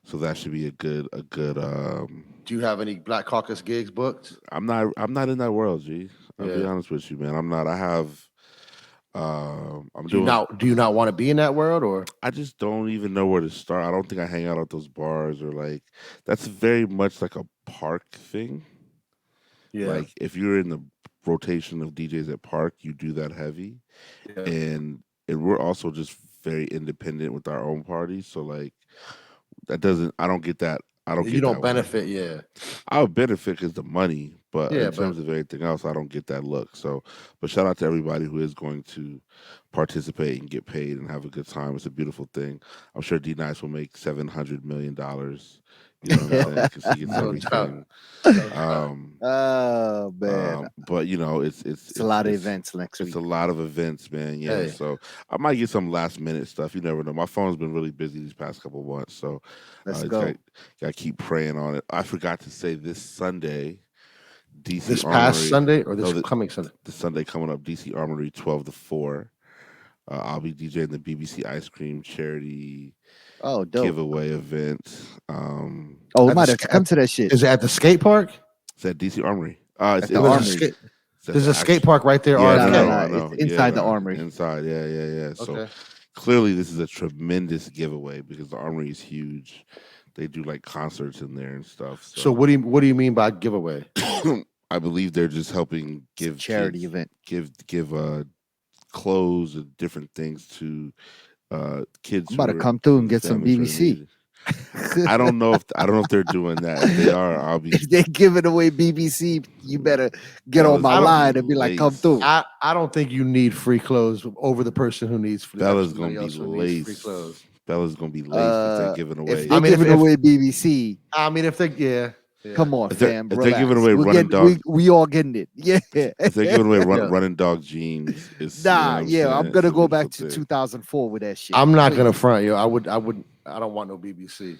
So that should be a good. Do you have any Black Caucus gigs booked? I'm not in that world, G. I'll be Yeah. honest with you, man. I'm not. I have. Do you not want to be in that world, or I just don't even know where to start. I don't think I hang out at those bars or like. That's very much like a park thing. yeah, Like if you're in the rotation of DJs at park, you do that heavy, yeah. and we're also just very independent with our own parties. So like that doesn't. I don't get that. I don't. You get don't that benefit, one. yeah. I would benefit because the money, but Yeah, in terms of everything else, I don't get that look. So, but shout out to everybody who is going to participate and get paid and have a good time. It's a beautiful thing. I'm sure D Nice will make $700 million. You know what I'm saying? Because he gets No everything. Oh man, But it's a lot of events next It's week. a lot of events, man. Yeah. Hey. So I might get some last minute stuff. You never know. My phone's been really busy these past couple of months. So Let's just go. gotta keep praying on it. I forgot to say this Sunday, DC This Armory, past Sunday or this no, coming Sunday? the Sunday coming up, DC Armory 12 to 4. I'll be DJing the BBC Ice Cream charity Oh, dope. giveaway event. Oh, we At might the have to come to that shit. Is it at the skate park? It's at DC Armory. At It's the Where's Armory. skate? That's There's a skate actually, park right there, yeah, No, no, RFK. no. I It's know. inside the Yeah, armory. inside. Yeah, yeah, yeah. So Okay. clearly, this is a tremendous giveaway because the armory is huge. They do like concerts in there and stuff. So So what do you mean by giveaway? I believe they're just helping It's a give charity kids event. give clothes and different things to kids I'm about who to are come through from and get some families who are in BBC. need. I don't know if they're doing that. If they are, I'll be If they giving away BBC, you better get on Bella's my I gonna don't- be line and be like, come through. laced. I don't think you need free clothes over the person who needs Bella's gonna somebody be else who needs free laced. clothes. Bella's gonna be laced if they're giving If away. they're I mean, giving away BBC, I mean, if they, yeah. come on, If they're fam, if they're giving relax. away We're running getting dog we all getting it. Yeah. if they're giving away Yeah. running dog jeans, it's you know what Nah, I'm yeah, I'm saying. It's gonna a go back beautiful to thing. 2004 with that shit. I'm not Please. gonna front you. I don't want no BBC.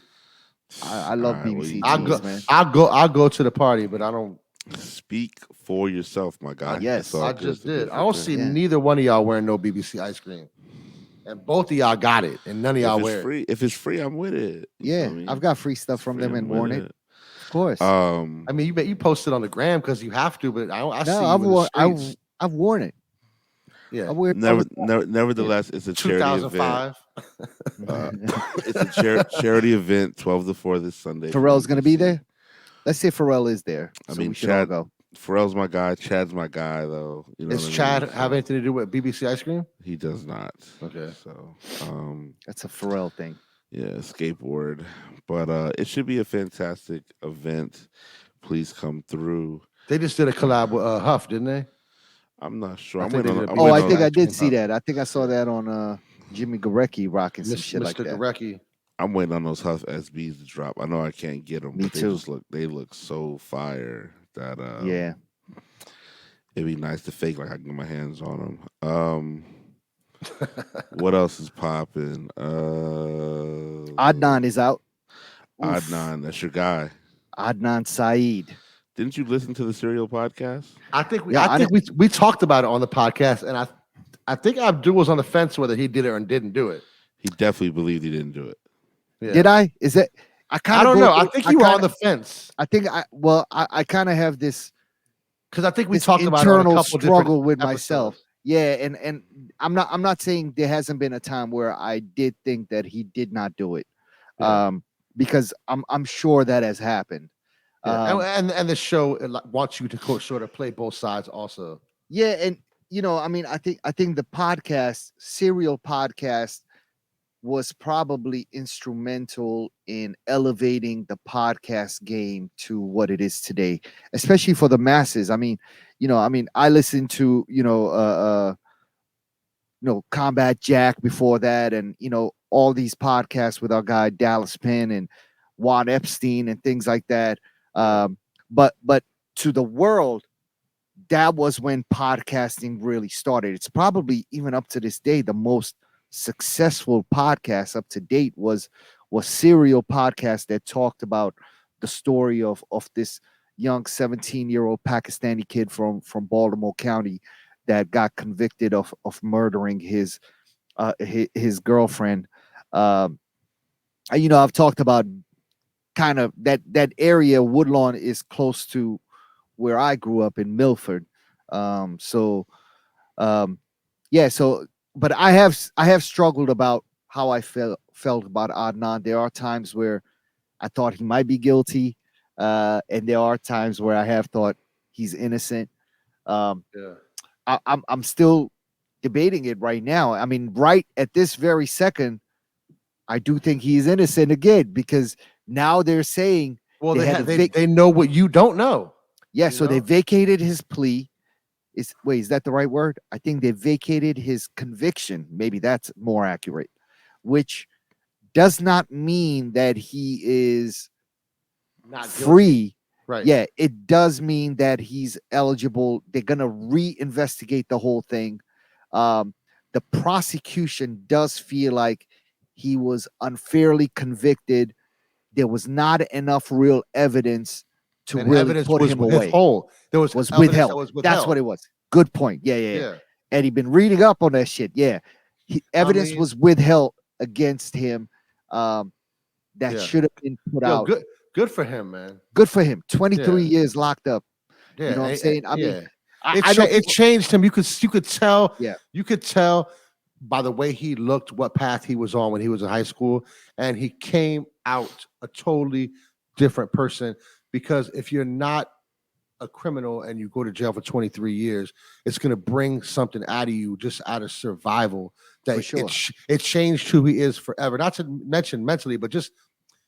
I love Alright, well, BBC I'll jeans, go. man. I'll go to the party, but I don't. Speak for yourself, my guy. Yes. It's all I good. just It's a did. I beautiful don't thing. see Yeah. neither one of y'all wearing no BBC ice cream, and both of y'all got it, and none of y'all wear it. If it's free, I'm with it. You Yeah, feel me? I've got free stuff It's from free, them I'm and with worn it. Of course. Um, I mean, you posted on the gram because you have to, but I see No, you I've in the worn streets. I've worn it. I Yeah, wear it all the nevertheless, it's a charity event. 2005. Uh, time. it's a charity event, 12 to 4 this Sunday. for Pharrell's gonna be NBC. there. Let's say Pharrell is there, I so mean, we should all Chad go. Pharrell's my guy. Chad's my guy, though. You know Does what I Chad mean? have So, anything to do with BBC ice cream? he does not. Okay. So, That's a Pharrell thing. yeah, skateboard. But it should be a fantastic event. Please come through. They just did a collab with Huff, didn't they? I'm not sure. I I'm think waiting they on. did a I'm Oh, I waiting think on. I did Huff. see that. I think I saw that on Jimmy Garecki rocking some shit like Mr. that. Garecki. I'm waiting on those Huff SBs to drop. I know I can't get them, Me but too. they look so fire that Yeah. it'd be nice to fake like I can get my hands on them. What else is popping? Adnan is out. Oof. Adnan, that's your guy. Adnan Saeed. Didn't you listen to the Serial podcast? I think we Yeah, I we talked about it on the podcast, and I think Abdul was on the fence whether he did it or didn't do it. He definitely believed he didn't do it. Yeah. Did I? Is that I kind I of don't know. I think you were on the fence I think I kind of have this because I think we this talked about it on a internal couple struggle different with episodes. myself. Yeah, and I'm not saying there hasn't been a time where I did think that he did not do it. Yeah. Because I'm sure that has happened. Yeah. And the show wants you to sort of play both sides also. Yeah, and I mean, I think the podcast, Serial podcast, was probably instrumental in elevating the podcast game to what it is today, especially for the masses. I mean, I listened to, Combat Jack before that, and all these podcasts with our guy Dallas Penn and Juan Epstein and things like that. But to the world, that was when podcasting really started. It's probably even up to this day the most successful podcast up to date was Serial podcast that talked about the story of this young 17-year-old Pakistani kid from Baltimore County that got convicted of murdering his girlfriend. I've talked about kind of that area. Woodlawn is close to where I grew up in Milford. But I have struggled about how I felt about Adnan. There are times where I thought he might be guilty, and there are times where I have thought he's innocent. Yeah. I'm still debating it right now. I mean, right at this very second, I do think he's innocent again because now they're saying, Well, They they know what you don't know. yeah, You so they know? vacated his plea. Is that the right word? I think they vacated his conviction. Maybe that's more accurate, which does not mean that he is Not guilty. free. Right. Yeah, it does mean that he's eligible. They're gonna reinvestigate the whole thing. The prosecution does feel like he was unfairly convicted. There was not enough real evidence to And really evidence put was him away. withheld. There was evidence Withheld. that was withheld. That's what it was. Good point. Yeah. Yeah. Eddie been reading up on that shit. Yeah, evidence mean- was withheld against him. That Yeah. should have been put Yo, out. good for him, man. Good for him. 23 Yeah. years locked up. Yeah. You know what I'm saying? I mean, I know it people, changed him. You could tell. yeah, You could tell by the way he looked what path he was on when he was in high school, and he came out a totally different person. Because if you're not a criminal and you go to jail for 23 years, it's going to bring something out of you just out of survival for that sure. it changed who he is forever. Not to mention mentally, but just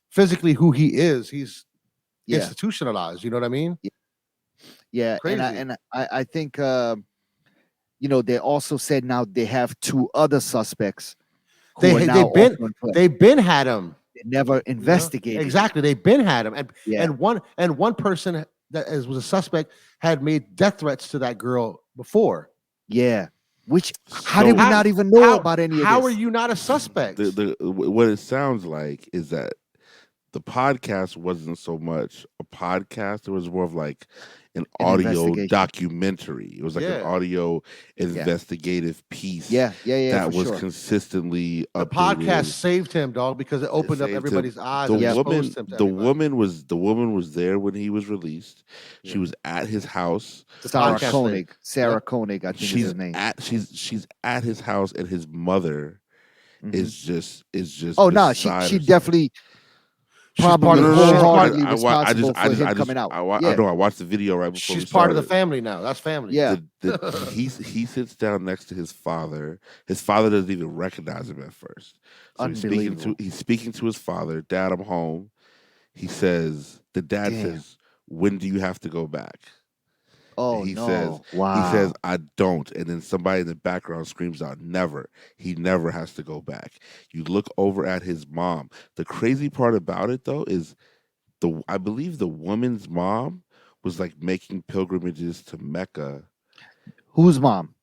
physically who he is. He's Yeah, institutionalized. You know what I mean? yeah, Crazy. I think they also said now they have two other suspects who are now also in play. They've been had him. They never You know investigated it. exactly. They've been had him, Yeah, and one person was a suspect had made death threats to that girl before. yeah. Which how did So we How not even know how about any of how are this? you not a suspect? what it sounds like is that the podcast wasn't so much a podcast; it was more of like an An audio investigation. documentary. It was like an Yeah, audio Yeah, investigative piece yeah, that for was sure. consistently the podcast updated. saved him, dog, because it It opened up saved him. everybody's eyes The and Yep. woman, exposed him to the everybody. woman was the woman was there when he was released. She Yeah, was at his house. the Sarah podcast lady. Koenig. Sarah Yep. Koenig, I think is her name. She's at his house, and his mother Mhm. is just Oh no, she beside she herself. definitely She's part probably of No, the no, no, no. she's wholeheartedly responsible for him coming out. I Yeah, know. I watched the video right before we part of the started. family now. That's family. yeah, He sits down next to his father. His father doesn't even recognize him at first. So unbelievable. he's speaking to his father. Dad, I'm home. The dad Damn. says, "When do you have to go back?" And Oh no. he says, Wow. "I don't." And then somebody in the background screams out, "Never. He never has to go back." You look over at his mom. The crazy part about it though is I believe the woman's mom was like making pilgrimages to Mecca. Whose mom?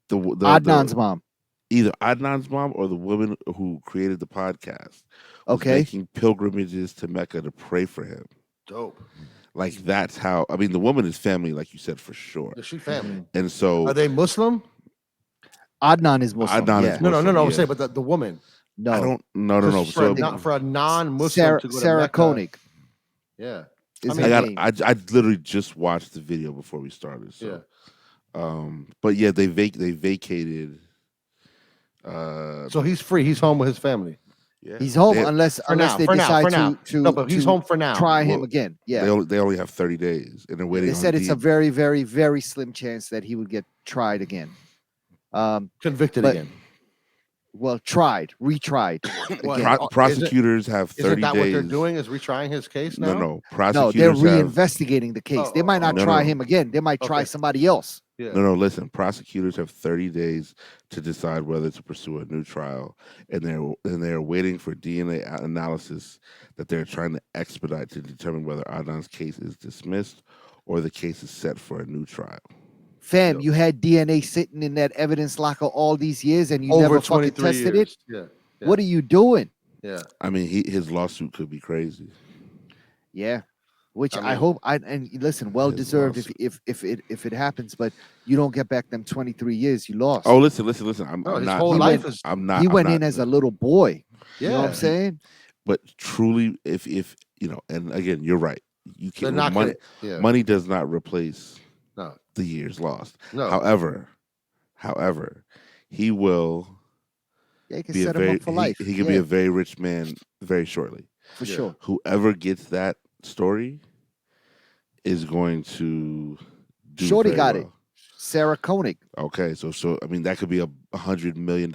The Adnan's mom. either Adnan's mom or the woman who created the podcast was Okay. making pilgrimages to Mecca to pray for him. Dope. Like that's how I mean the woman is family, like you said, for sure. Is she family? Mhm. And so Are they Muslim? Adnan is Muslim. Adnan Yeah. is No, no, no, Muslim, no. I'm yeah. saying, but the woman. I No. don't no no no. Because So for a non-Muslim Sarah to go to Sarah Mecca, Koenig yeah, is I her mean, name. I literally just watched the video before we started. So but yeah, they vacated so he's free. He's home with his family yeah. He's home They, unless for now. they For now. decide For now. No, to but he's to home for now. try him well, again. Yeah. they only have 30 days and they're Yeah. waiting They on said it's a D. very, very, very slim chance that he would get tried again. Convicted but- again. Well, retried What, again. prosecutors have 30 Isn't that days. what they're doing? Is retrying his case now? No, No, they're prosecutors have reinvestigating the case. They might not no, try no. him again. They might try Okay. somebody else. Yeah. no. Listen, prosecutors have 30 days to decide whether to pursue a new trial, and they're waiting for DNA analysis that they're trying to expedite to determine whether Adnan's case is dismissed or the case is set for a new trial. Fam, Yo. you had DNA sitting in that evidence locker all these years and you Over never fucking 23 tested years. it? Yeah. What are you doing? Yeah. I mean, his lawsuit could be crazy. Yeah. Which I I mean- hope and listen, well deserved lawsuit. if it happens, but you don't get back them 23 years you lost. Oh, listen. I'm No, his not. whole He life went- is. I'm not. he I'm went not- in as a little boy. Yeah. You know what I'm saying? But truly, if and again, you're right. You They're can't. not Money, gonna. Yeah. money does not replace No. the years lost. No. However, he will Yeah, you can be a set him very up for life. he can be a very rich man very shortly. for Yeah. sure. Whoever gets that story is going to do Shorty very got it. well. Sarah Koenig. Okay, so I mean that could be $100 million,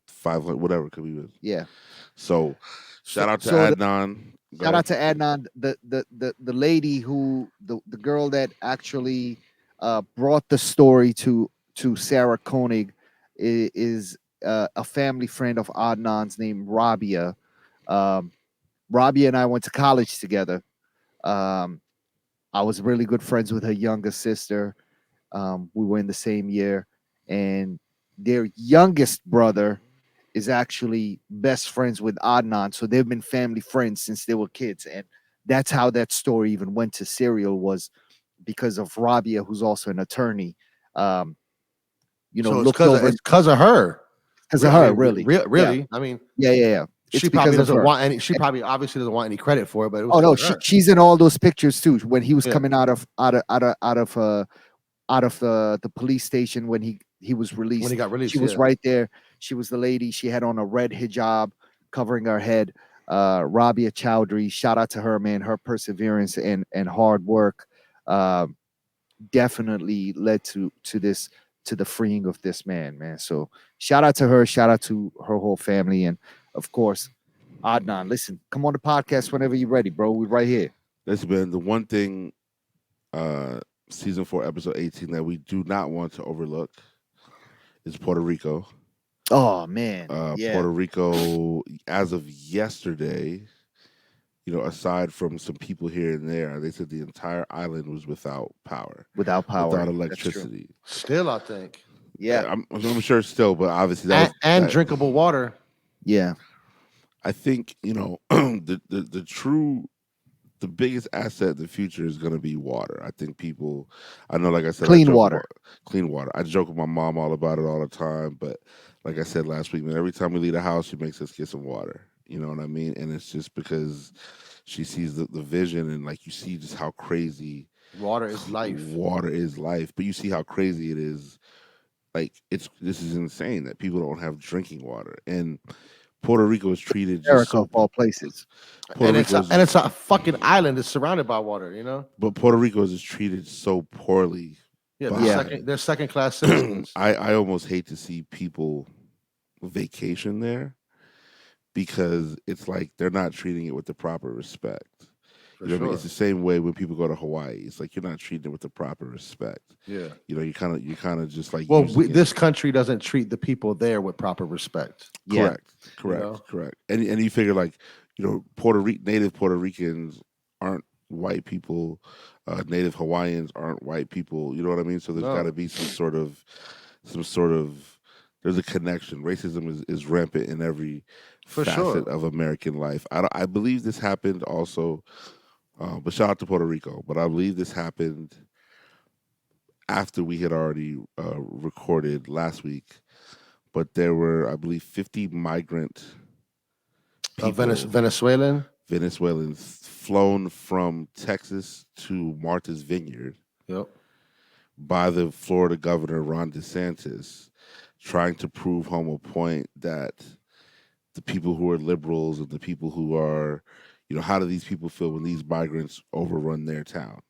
500, whatever it could be. Yeah. So shout out to so the- Adnan. Go Shout ahead. out to Adnan, the lady who the girl that actually brought the story to Sarah Koenig is a family friend of Adnan's named Rabia. Rabia and I went to college together. I was really good friends with her younger sister. We were in the same year, and their youngest brother is actually best friends with Adnan. So they've been family friends since they were kids. And that's how that story even went to Serial, was because of Rabia, who's also an attorney. So Looked over it's because of her. because of her, really. Really. I mean, Yeah. she It's probably because of doesn't her. want any. She probably obviously doesn't want any credit for it. But it was Oh no, because of her. she's in all those pictures too. When he was Yeah. coming out of out of the police station when he was When he released. got She released, was yeah. right there. She was the lady. She had on a red hijab covering her head. Rabia Chowdhury, shout out to her, man. Her perseverance and hard work um, definitely led to the freeing of this man, man. So shout out to her. Shout out to her whole family, and of course, Adnan. Listen, come on the podcast whenever you're ready, bro. We're right here. That's been the one thing, uh, season 4, episode 18, that we do not want to overlook is Puerto Rico. Oh man, yeah, Puerto Rico, as of yesterday, aside from some people here and there, they said the entire island was without power, without without power. That's true. electricity. Still, I think. Yeah, I'm sure still, but obviously that And, was and that. drinkable water. yeah. I think the biggest asset in the future is going to be water. I think people, I know, like I said, I Clean joke water. about clean water. I joke with my mom all about it all the time. But like I said last week, man, every time we leave the house, she makes us get some water. You know what I mean? And it's just because she sees the vision, and like you see just how crazy Water is life. water is life. But you see how crazy it is. Like this is insane that people don't have drinking water. And Puerto Rico is treated just America of so. all places. Puerto Rico is And just, it's a fucking island. It's surrounded by water. You know. but Puerto Rico is just treated so poorly Yeah, Yeah. by. they're second class citizens. I almost hate to see people vacation there because it's like they're not treating it with the proper respect. For You know what I mean? It's sure. the same way when people go to Hawaii. It's like you're not treating it with the proper respect. Yeah. You kind of just like Well, using it. this country doesn't treat the people there with proper respect. Yeah, Correct, You correct, know? correct. And you figure like native Puerto Ricans aren't white people, native Hawaiians aren't white people. You know what I mean? So there's got to No, be some sort of there's a connection. Racism is rampant in every for facet sure. of American life. I believe this happened also, but shout out to Puerto Rico. But I believe this happened after we had already recorded last week. But there were, I believe, 50 migrant people, Venezuelan. Venezuelans, flown from Texas to Martha's Vineyard Yep. by the Florida governor, Ron DeSantis, trying to prove home a point that the people who are liberals and the people who are, how do these people feel when these migrants overrun their town?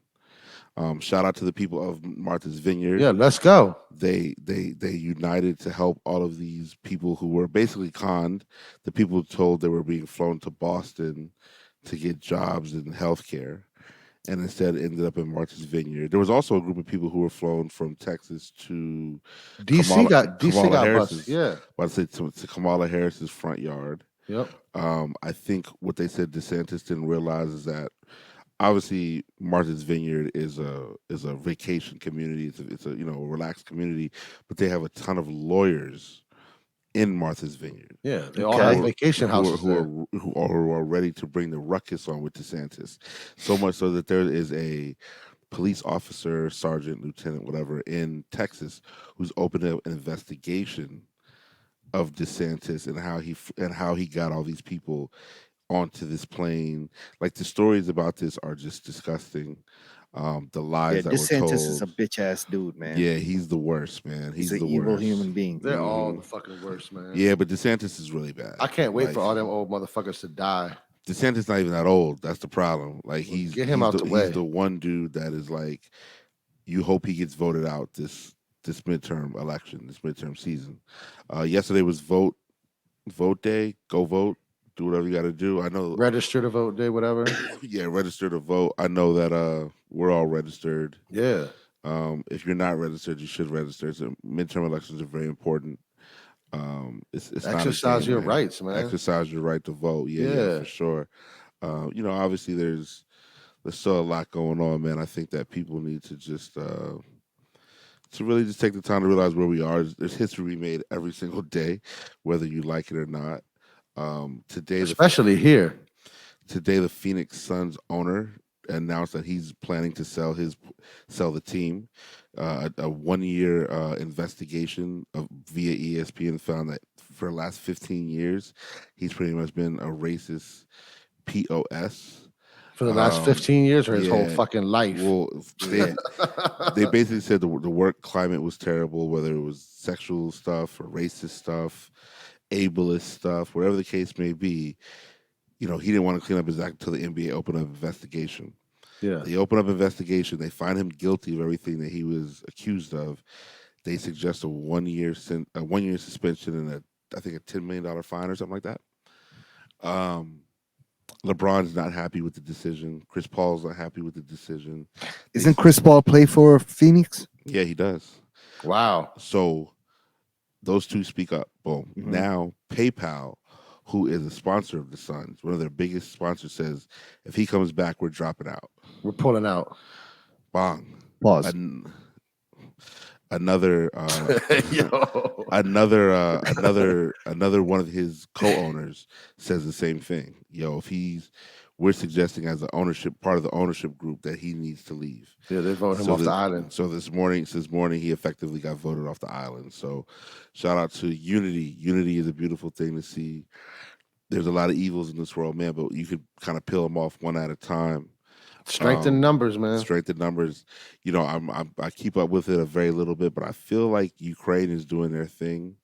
Shout out to the people of Martha's Vineyard. Yeah, let's go. They united to help all of these people who were basically conned. The people told they were being flown to Boston to get jobs in healthcare, and instead ended up in Martha's Vineyard. There was also a group of people who were flown from Texas to Kamala DC Kamala got bust. Harris's. Yeah. Well, I say to Kamala Harris's front yard. Yep. I think what they said DeSantis didn't realize is that obviously Martha's Vineyard is a vacation community. It's a a relaxed community, but they have a ton of lawyers in Martha's Vineyard Yeah. They all Okay. have vacation houses there. who are ready to bring the ruckus on with DeSantis. So much so that there is a police officer, sergeant, lieutenant, whatever, in Texas who's opened an investigation of DeSantis and how he got all these people onto this plane. Like the stories about this are just disgusting. The yeah. lies that were DeSantis is a told. bitch ass dude, man. Yeah, he's the worst, man. He's He's an the evil worst. human being. They're all Mhm. the fucking worst, man. Yeah, but DeSantis is really bad. I can't wait Like, for all them old motherfuckers to die. DeSantis not even that old. That's the problem. Like Well, he's get him he's out the the he's way. the one dude that is like you hope he gets voted out this midterm election, this midterm season. Yesterday was vote day. Go vote. Do whatever you got to do. I know. Register to vote day, whatever. Yeah, register to vote. I know that we're all registered. Yeah. If you're not registered, you should register. So midterm elections are very important. It's not a Exercise game, your man. rights, man. Exercise your right to vote. Yeah, Yeah. for sure. Obviously there's still a lot going on, man. I think that people need to just to really just take the time to realize where we are. There's history we made every single day, whether you like it or not. Today Especially here. the Phoenix Suns owner announced that he's planning to sell the team. A 1 year investigation via ESPN found that for the last 15 years, he's pretty much been a racist POS. For the last 15 years or his whole yeah. fucking life? Well, they basically said the work climate was terrible, whether it was sexual stuff or racist stuff, ableist stuff, whatever the case may be. He didn't want to clean up his act until the NBA opened up investigation. Yeah. They open up investigation. They find him guilty of everything that he was accused of. They suggest a 1 year a 1 year suspension and I think a $10 million fine or something like that. Um, LeBron's not happy with the decision. Chris Paul's not happy with the decision. Isn't Chris Paul play for Phoenix? Yeah, he does. Wow. So those two speak up. Boom. Mhm. Now PayPal, who is a sponsor of the Suns, one of their biggest sponsors, says if he comes back, we're dropping out. We're pulling out. Bong. Pause. Another Yo. another one of his co-owners says the same thing. We're suggesting as part of the ownership group that he needs to leave. Yeah, they voted him off the island. So this morning he effectively got voted off the island. So shout out to Unity. Unity is a beautiful thing to see. There's a lot of evils in this world, man, but you could kind of peel them off one at a time. Strength in numbers, man. Strength in numbers. I keep up with it a very little bit, but I feel like Ukraine is doing their thing.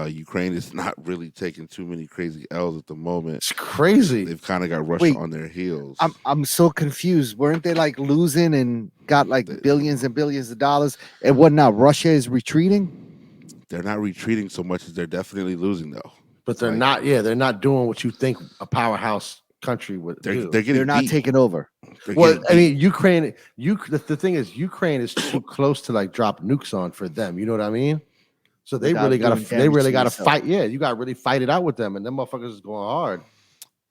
Ukraine is not really taking too many crazy L's at the moment. It's crazy. They've kind of got Russia on their heels. I'm so confused. Weren't they like losing and got like billions and billions of dollars? And what now? Russia is retreating? They're not retreating so much as they're definitely losing, though. But they're not. Yeah, they're not doing what you think a powerhouse country would do. They're not taking over. Well, I mean, Ukraine. The thing is, Ukraine is too close to like drop nukes on for them. You know what I mean? So they really got to. They really got to fight. Yeah, you got to really fight it out with them, and them motherfuckers is going hard.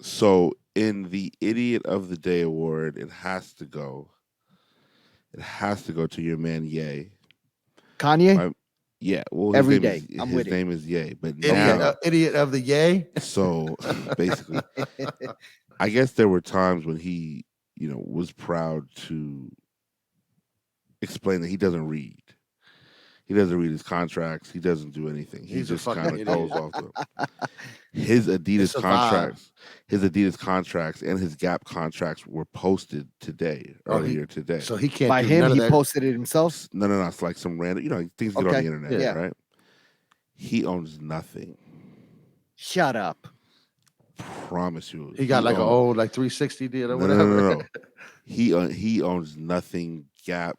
So in the Idiot of the Day award, it has to go. It has to go to your man Ye. Kanye. Yeah, well, every day. His name is Ye, but now Idiot of the Ye. So basically, I guess there were times when he, was proud to explain that he doesn't read. He doesn't read his contracts. He doesn't do anything. He just kind of goes off them. His Adidas contracts and his Gap contracts were posted earlier today. So he can't. By him, he posted it himself. No. It's like some random, things get on the internet, right? He owns nothing. Shut up. Promise you. He got like an old 360 deal or whatever. No. He owns nothing Gap,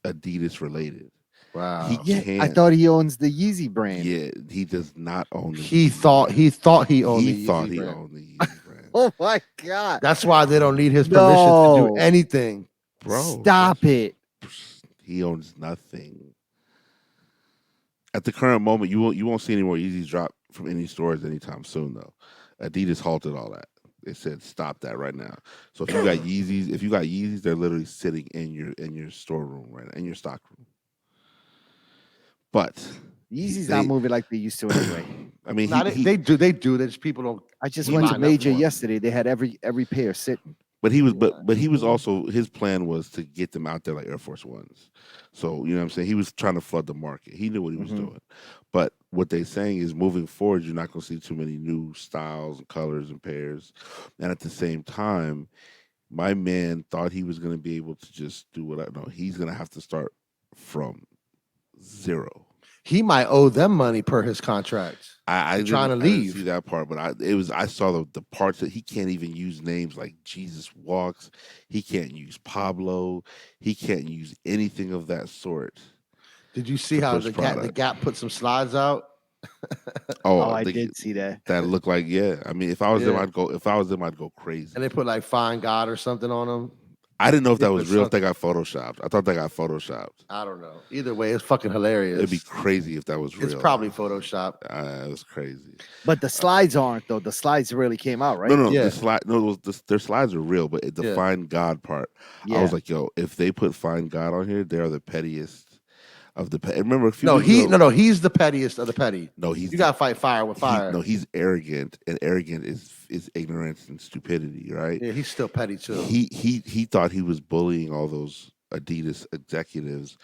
Adidas related. Wow. I thought he owns the Yeezy brand. Yeah, he does not own. He thought he owned the Yeezy brand. Oh my God. That's why they don't need his permission to do anything, bro. Stop it. He owns nothing. At the current moment, you won't see any more Yeezys drop from any stores anytime soon, though. Adidas halted all that. They said stop that right now. So if you got Yeezys, they're literally sitting in your storeroom right now, in your stock room. But Yeezy's not moving like they used to anyway. I mean, they do. They just people don't. I just went to Major yesterday. They had every pair sitting. But he was also, his plan was to get them out there like Air Force Ones. So, you know what I'm saying? He was trying to flood the market. He knew what he was doing. But what they're saying is moving forward, you're not going to see too many new styles and colors and pairs. And at the same time, my man thought he was going to be able to just do what I know. He's going to have to start from zero. He might owe them money per his contract. I trying to leave. I didn't see that part, but I saw the parts that he can't even use names like Jesus Walks. He can't use Pablo. He can't use anything of that sort. Did you see how the Gap put some slides out? I did see that. That looked like I mean, if I was them, I'd go crazy. And they put like "Find God" or something on them. I didn't know if that was real. If they got photoshopped, I thought they got photoshopped. I don't know. Either way, it's fucking hilarious. It'd be crazy if that was real. It's probably photoshopped. It was crazy. But the slides aren't though. The slides really came out, right? No. Their slides are real, but the Find God part, I was like, yo, if they put Find God on here, they are the pettiest of the petty. Remember, he's the pettiest of the petty. No, you gotta fight fire with fire. He's arrogant, and arrogant is ignorance and stupidity, right? Yeah, he's still petty too. He thought he was bullying all those Adidas executives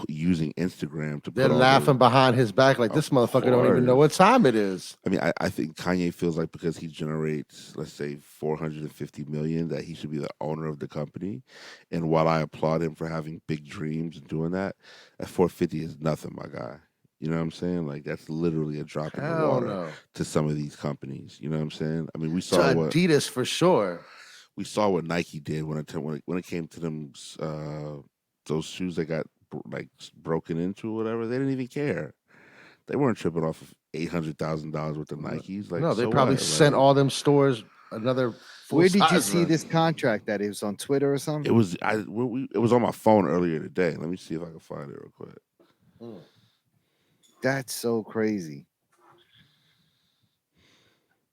using Instagram to They're put all laughing the. behind his back like Of this motherfucker don't even know what course. time it is. I mean, I think Kanye feels like because he generates, let's say, 450 million, that he should be the owner of the company. And while I applaud him for having big dreams and doing that, at 450 is nothing, my guy. You know what I'm saying? Like that's literally a drop in the Hell water no. to some of these companies. You know what I'm saying? I mean, To Adidas for sure. we saw what Nike did when it came to them those shoes that got broken into or whatever. They didn't even care. They weren't tripping off of $800,000 worth of Nikes. Like, No, they so probably what? sent Like, all them stores another full Where did you size see run. this contract? That it was on Twitter or it something? was it was on my phone earlier today. Let me see if I can find it real quick. Mm. That's so crazy.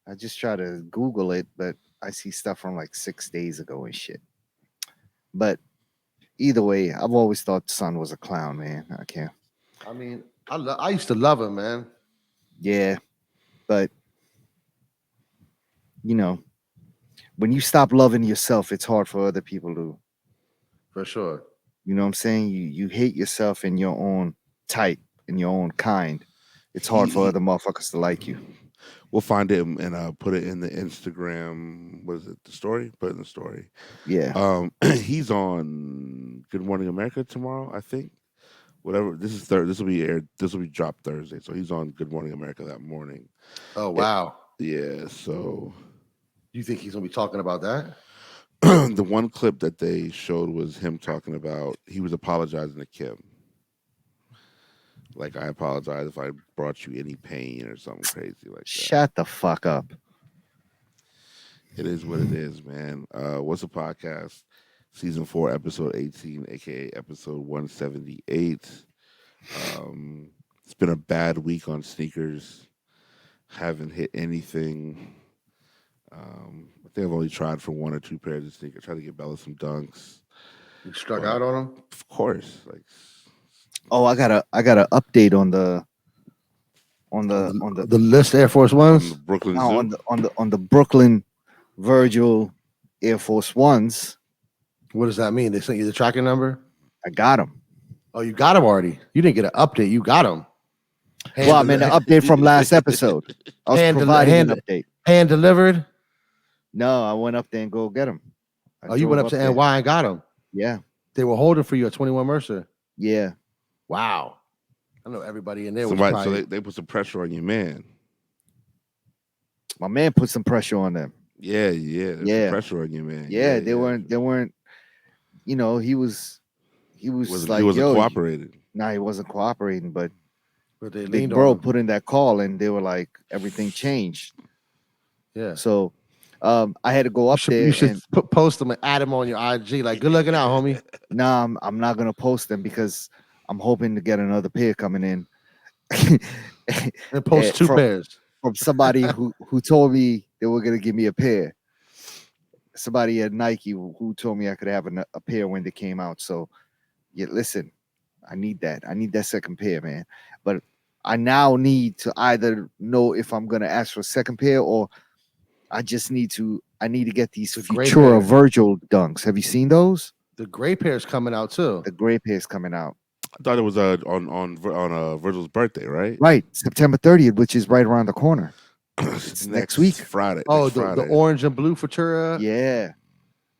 I just try to Google it, but I see stuff from like 6 days ago and shit. But either way, I've always thought Son was a clown, man. I can't. I mean, I used to love him, man. Yeah, but you know, when you stop loving yourself, it's hard for other people to. For sure. You know what I'm saying? You hate yourself in your own type, in your own kind. It's hard for He other motherfuckers to like you. We'll find it and put it in the Instagram. What is it? The story? Put it in the story. Yeah. He's on Good Morning America tomorrow, I think. Whatever. This is third. This will be aired. This will be dropped Thursday. So he's on Good Morning America that morning. Oh It, wow. yeah. So You think he's gonna be talking about that? the one clip that they showed was him talking about he was apologizing to Kim. Like I apologize if I brought you any pain or something crazy like that. Shut the fuck up. It is what it is, man. What's a podcast? Season 4, episode 18, aka episode 178. It's been a bad week on sneakers. Haven't hit anything. I think I've only tried for one or two pairs of sneakers. Tried to get Bella some dunks. You struck But out on him? of course, like Oh, I got an update on the The list Air Force on Ones? the Brooklyn no, Zoo. on the Brooklyn Virgil Air Force Ones. What does that mean? They sent you the tracking number? I got them. Oh, you got them already. You didn't get an update. You got them. Well, I mean, an update from last episode. I was providing an update. hand delivered. No, I went up there and go get them. Oh, you went up to there. NY and got them. Yeah, They were holding for you at 21 Mercer. yeah. Wow. I know everybody in there was Somebody, probably, so they put some pressure on your man. My man put some pressure on them. Yeah, there's some Yeah. pressure on you, man. Yeah, they weren't. You know, he was like, he wasn't yo, cooperating. nah, he wasn't cooperating. But but they Big leaned Bro on him. put in that call, and they were like, everything changed. Yeah. So, I had to go up there. You should and post them and add them on your IG. Like, good looking out, homie. nah, I'm not gonna post them because I'm hoping to get another pair coming in. And post two from pairs. somebody who told me they were gonna give me a pair. Somebody at Nike who told me I could have a pair when they came out. So, yeah, listen, I need that. I need that second pair, man. But I now need to either know if I'm gonna ask for a second pair or I need to get these The gray Futura pair. Virgil dunks. Have you seen those? The gray pair's coming out too. The gray pair's coming out. I thought it was on Virgil's birthday, right? Right, September 30th, which is right around the corner. It's next week. Friday. Oh, next the Friday. orange and blue Futura. Yeah.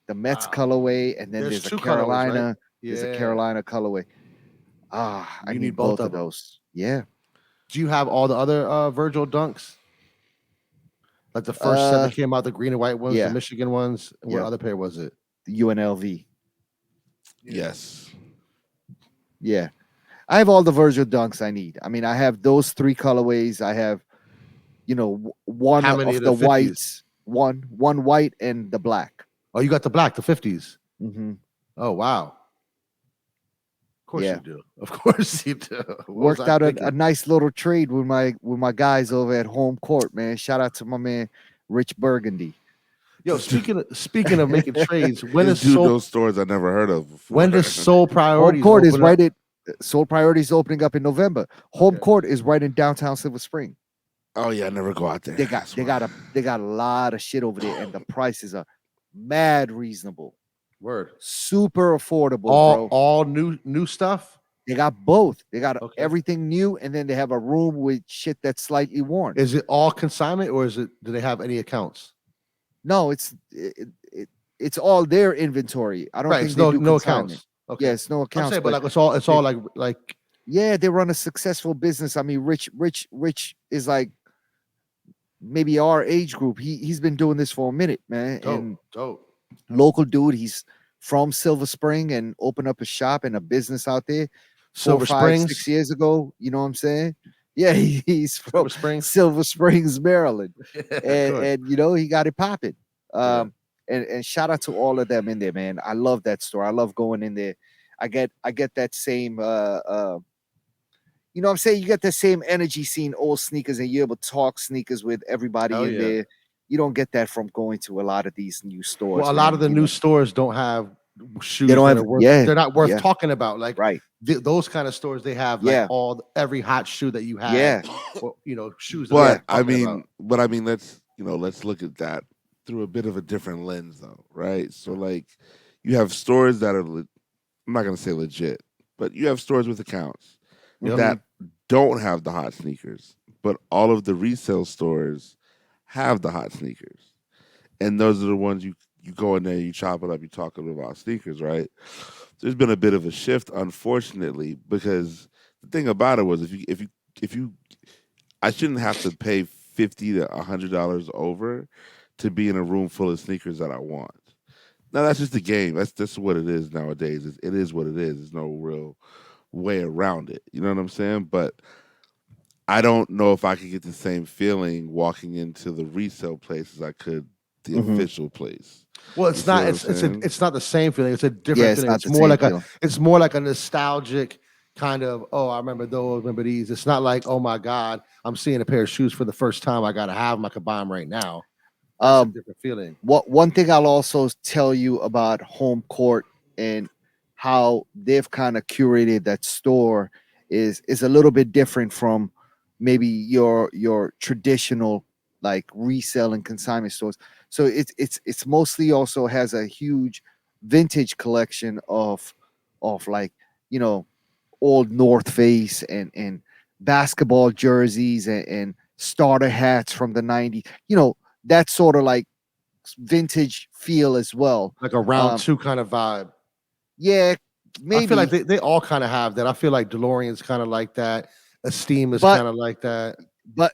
The Mets Wow. colorway, and then There's there's two a colorways, Carolina. right? There's a Carolina colorway. I You need both of those. Yeah. Do you have all the other Virgil dunks? Like the first set that came out, the green and white ones, yeah. the Michigan ones. What Yeah. other pair was it? The UNLV. Yes. Yeah. I have all the Virgil dunks I need. I mean, I have those three colorways. I have, one How of many of the the 50s? whites, one white and the black. Oh, you got the black, the 50s. Mm-hmm. Oh, wow. Of course Yeah. you do. Of course you do. What was Worked I out a thinking? nice little trade with my guys over at home court, man. Shout out to my man Rich Burgundy. Yo, speaking of making trades, when This is dude Soul, knows stores I never heard of before. when does Soul Home Priorities court is open up? right at Soul Priorities opening up in November. Home Okay. court is right in downtown Silver Spring. Oh yeah, I never go out there. They got a lot of shit over there, and the prices are mad reasonable. Word. super affordable, bro. All new stuff. They got both. They got Okay. everything new, and then they have a room with shit that's slightly worn. Is it all consignment or is it? Do they have any accounts? No, it's all their inventory. I don't Right. think It's they no do no consignment. accounts. Okay. Yes, no I'm accounts, saying, but but like it's they, all like yeah, they run a successful business. I mean, Rich is like maybe our age group. He's been doing this for a minute, man, and dope. local dude. He's from Silver Spring and opened up a shop and a business out there four, Silver five, six Springs. years ago. You know what I'm saying? Yeah, he's from Silver Springs. Silver Springs, Maryland, Yeah, good. and you know he got it popping. Yeah. And shout out to all of them in there, man. I love that store. I love going in there. I get that same you know what I'm saying? You get the same energy seeing old sneakers and you're able to talk sneakers with everybody Hell in yeah. there. You don't get that from going to a lot of these new Well, stores, a lot of man. the You new know, stores don't have they shoes don't that have, are worth. yeah, They're not worth yeah, talking about. Like right, those kind of stores, they have like yeah, every hot shoe that you had, yeah, or shoes that are yeah, worth talking about. But I mean, let's look at that through a bit of a different lens, though, right? So, like, you have stores that are, I'm not gonna say legit, but you have stores with accounts Yep. hmm that don't have the hot sneakers, but all of the resale stores have the hot sneakers, and those are the ones you go in there, you chop it up, you talk about sneakers, right? There's been a bit of a shift, unfortunately, because the thing about it was if you I shouldn't have to pay $50 to $100 over to be in a room full of sneakers that I want. Now that's just the game. That's what it is nowadays. It is what it is. There's no real way around it. You know what I'm saying? But I don't know if I could get the same feeling walking into the resale place as I could the hmm official place. Well, You it's see not. what I'm saying? It's not the same feeling. It's a yeah. different It's feeling. not the same feeling. It's more like a nostalgic kind of. Oh, I remember those. Remember these. It's not like, oh my god, I'm seeing a pair of shoes for the first time. I gotta have them. I could buy them right now. That's a Um, different feeling. what one thing I'll also tell you about Home Court and how they've kind of curated that store is a little bit different from maybe your traditional like resale and consignment stores. So it's mostly also has a huge vintage collection of like you know old North Face and basketball jerseys and starter hats from the 90s. You know, that sort of like vintage feel as well. Like a round Um, two kind of vibe. yeah, I feel like maybe, they all kind of have that. I feel like DeLorean's kind of like that. Esteem is but kind of like that.